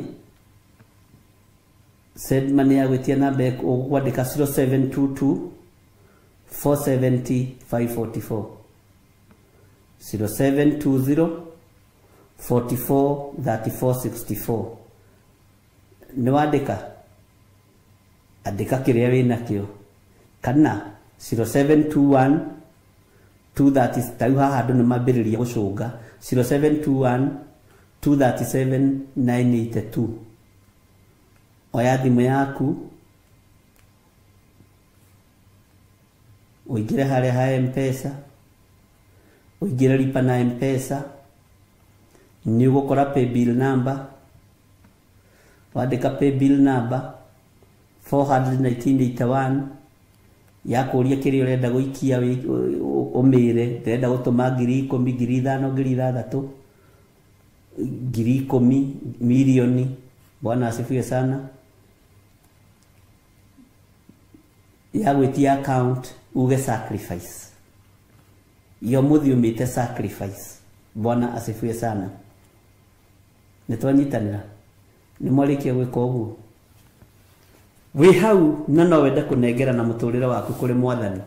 Send money ya gwĩtia namba ũkwandĩka 0722 470 544 0720 44 34 64. Nĩ wandĩka, andĩka kĩrĩa wĩnakĩo, kana 0721 230. Tau haha andũ nĩ mambĩrĩria gũcũnga 0721 237 982. Oya thimũ yaku ũingĩre harĩa ha M-Pesa, ũingĩre lipa na M-Pesa, nĩ ũgũkora paybill number. Wandĩka paybill number 41981 yakũria kĩrĩa ũrenda gũikia ũmĩre. Ndĩrenda gũtũma 10,000, 5,000, 6,000, 10,000, milioni. Bwana asifiwe sana. Ya gwĩtia account uge sacrifice. Iyo mũthi umĩte sacrifice. Bwana asifiwe sana. Nĩtwanyitanĩra. Nĩ mwarĩkia gwĩka ũguo. Wĩ hau na no wende kũnengera na mũtũrĩre waku kũrĩ Mwathani.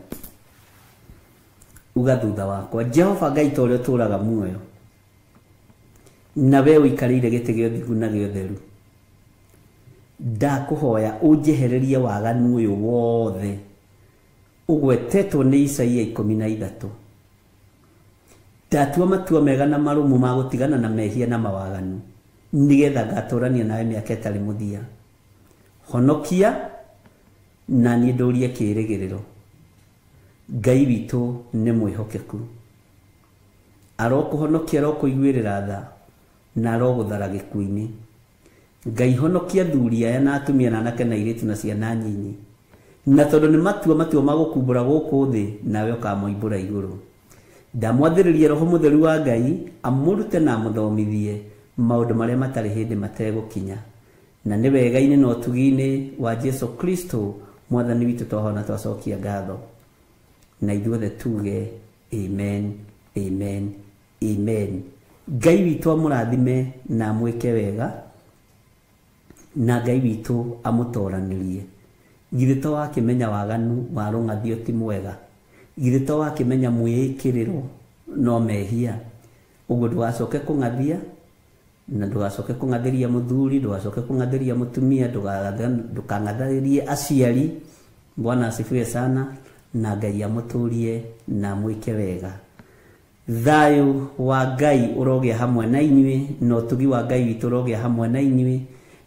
Uga thutha wakwa, Jehova Ngai ta ũrĩa ũtũũraga muoyo, na we ũikarĩire gĩtĩ gĩa ũthingu na gĩa ũtheru, ndakuhoya unjehererie waganu uyu wothe ugwetetwo ni Isaia 13. Ndatua matua mega na marumu ma gutigana na mehia na mawaganu nigetha ngaturania nawe miaka itari muthia. Honokia na ni ndurie kirigiriro. Ngai witu ni mwihokeku, arokuhonokia arokuiguirira tha na aroguthara gikuini. Ngai honokia thuri aya na atumia na anake na iritu na ciana nyinyi, na tondu ni matua magukumbura guku thi nawe ukamoimbura iguru. Ndamwathiririe Roho Mutheru wa Ngai amurute na amuthomithie maundu maria matari hindi mategukinya, na ni wega-ini na utugi-ini wa Jesu Kristo mwathani witu twahona twacokia ngatho. Na ithuothe tuge amen, amen, amen. Ngai witu amurathime na amwike wega, na Ngai witu amutoranirie. Githĩ to wakimenya waganu wa rũng'athio ti mwega? Githĩ to wakimenya mwĩkĩrĩro no mehia? Ũguo ndũgacoke kũng'athia, na ndũgacoke kũng'athĩria mũthuri, ndũgacoke kũng'athĩria mũtumia, ndũkang'athĩrie aciari. Bwana asifiwe sana, na Ngai amũtũrie na mwĩke wega. Thayo wa Ngai ũrogĩa hamwe na inyuĩ, na ũtugi wa Ngai witũ ũrogĩa hamwe na inyuĩ,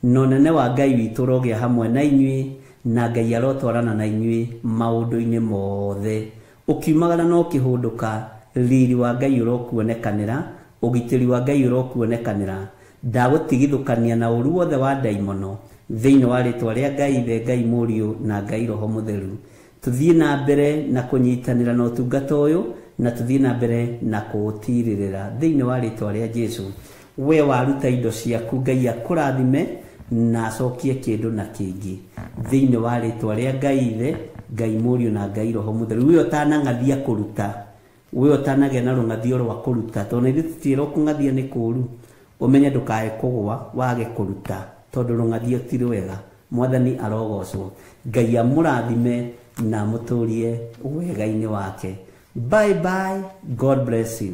na ũnene wa Ngai witũ ũrogĩa hamwe na inyuĩ, na Ngai arotwarana na inyuĩ maũndũ-inĩ mothe. Ukiumagara no kihunduka, riri wa Ngai urokuonekanĩra, ũgitĩri wa Ngai urokuonekanĩra. Ndagũtigithũkania na ũru wothe wa ndaimono thĩinĩ wa rĩtwa rĩa Ngai Ithe, Ngai Mũriũ na Ngai Roho Mũtheru. Tuthiĩ na mbere na kũnyitanĩra na ũtungata ũyũ, na tuthiĩ na mbere na kũũtirĩrĩra thĩinĩ wa rĩtwa rĩa Jesu. We waruta indo ciaku, Ngai akũrathime na acokie kĩndũ na kĩngĩ thĩinĩ wa rĩtwa rĩa Ngai Ithe, Ngai Mũriũ na Ngai Roho Mũtheru. We ũtanang'athia kũruta, we ũtanagĩa na rũng'athio rwa kũruta, tondũ ithuĩ tũtiĩrwo kũng'athia nĩ kũũru. Ũmenye ndũkae kũgũa wage kũruta, tondũ rũng'athio ti rwega. Mwathani arogocwo. Ngai amũrathime na amũtũrie wega-inĩ wake. Bye bye. God bless you.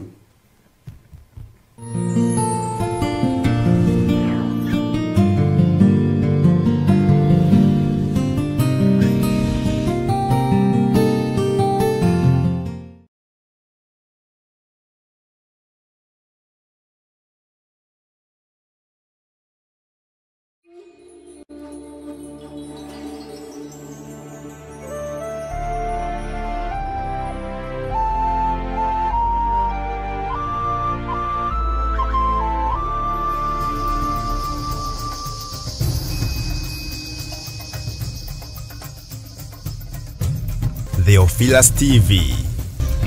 Theophilus TV,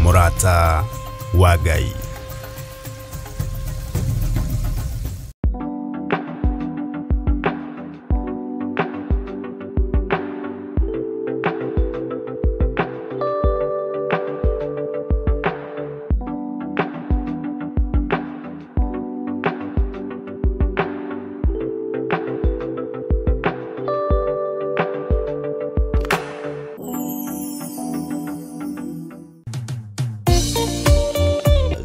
Murata wa Ngai.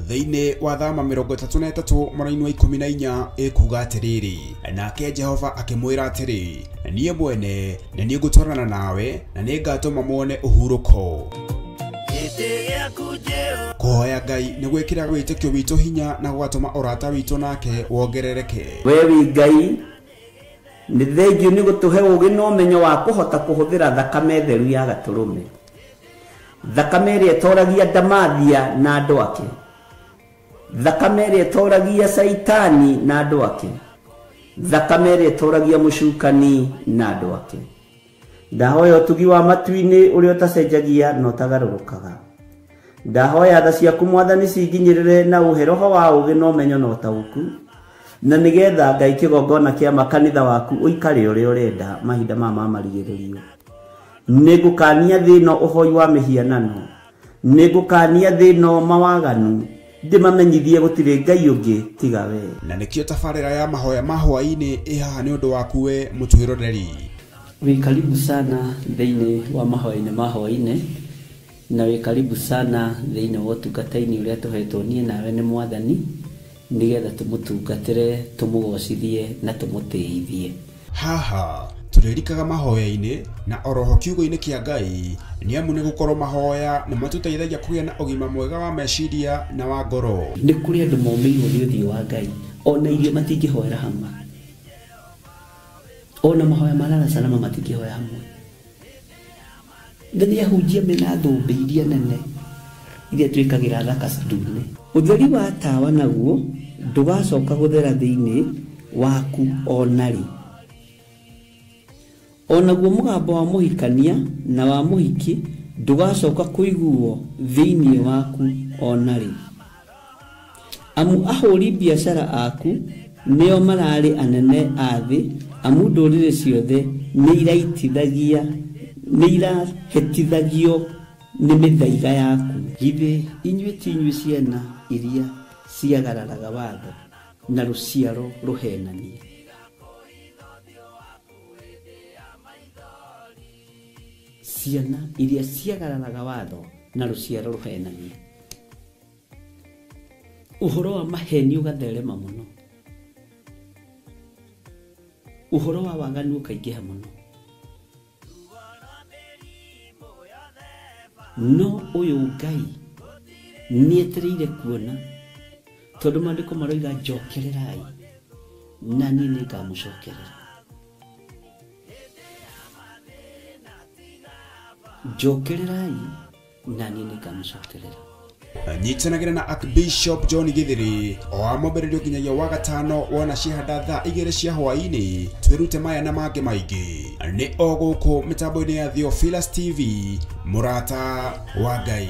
Thĩinĩ wa thama 33 mweri wa 14 ikuga atiriri, nake Jehova akimwira atiri, niĩ mwene na niĩ ngũtwarana nawe na nĩ ngatũma muone ũhurũko. Kũhoya Ngai nĩ gwĩkĩra wĩtĩkio witũ hinya na gwatũma ũrata witũ nake wongerereke. We wi Ngai nĩ thengiũ nĩ gũtũhe ũũgĩ na ũmenyo wa kũhota kũhũthĩra thakame theru ya Gatũrũme, thakame ĩrĩa ĩtoragia ndamathia na andũ ake, thakame ĩrĩa ĩtoragia Saitani na andũ ake, thakame ĩrĩa ĩtoragia mũcukani na andũ ake. Ndahoya ũtugi wa matu-inĩ ũrĩa ũtacenjagia na ũtagarũrũkaga. Ndahoya tha ciaku Mwathani cinginyĩrĩre na ũhe roho wa ũũgĩ na ũmenyo na ũtaũku, na nĩgetha Ngai kĩgongona kĩa makanitha waku ũikare ũrĩa ũrenda mahinda mama marigĩrĩrio. Nĩngũkania thĩno ũhoi wa mĩhianano, nĩngũkania thĩno mawaganu, ndĩmamenyithie gũtirĩ Ngai ũngĩ tiga we. Na nĩkĩo tabarĩra ya mahoya ma hwaĩ-inĩ ĩhaha nĩ ũndũ waku we mũtwĩroreri. Wĩ karibu sana thĩinĩ wa mahoya-inĩ ma hwaĩ-inĩ, na wĩ karibu sana thĩinĩ wa ũtungata-inĩ ũrĩa tũhetwo niĩ nawe nĩ Mwathani, nĩgetha tũmũtungatĩre, tũmũgocithie na tũmũtĩithie. haha turirikaga mahoya-ini na oroho kiugo-ini kia Ngai ni amu ni gukorwo mahoya ni matuteithagia kugia na ugima mwega wa meciria na wa ngoro. Ni kuri andu momeirwo ni uthio wa Ngai ona irio matingihoera hamwe, ona mahoya malala salama matingihoya hamwe. Ndani ahunjia mena thumbi iria nene iria twikagira thaka ndune. Utheri wa tawa naguo ndugacoka guthera thiini waku onari. Onaguo mugambo wa muhikania na wa muhiki ndugacoka kuiguo thiini waku onari. Amu ahuri biashara aku neo marari anene athi, amu ndurire ciothe ni irahetithagio ni mithaiga yaku. Githe inyue tinyue ciana iria ciagararaga watho na ruciaro ruhenanie. Ciana iria ciagararaga watho na ruciaro ruhenanie. Uhoro wa maheni ugatherema muno, uhoro wa waganu ukaingiha muno. No uyu Ngai nietereire kuona, tondu maandiko maroiga njokererai na niĩ nĩngamucokerera. Njokererai na niĩ nĩngamucokerera. Nyitanagira na Archbishop John Githiri o amombererio nginyagia wa gatano wona cihanda thaa 2 cia hwaini. Twirute maya na mangi maingi ni o guku mitambo-ini ya Theophilus TV, murata wa Ngai.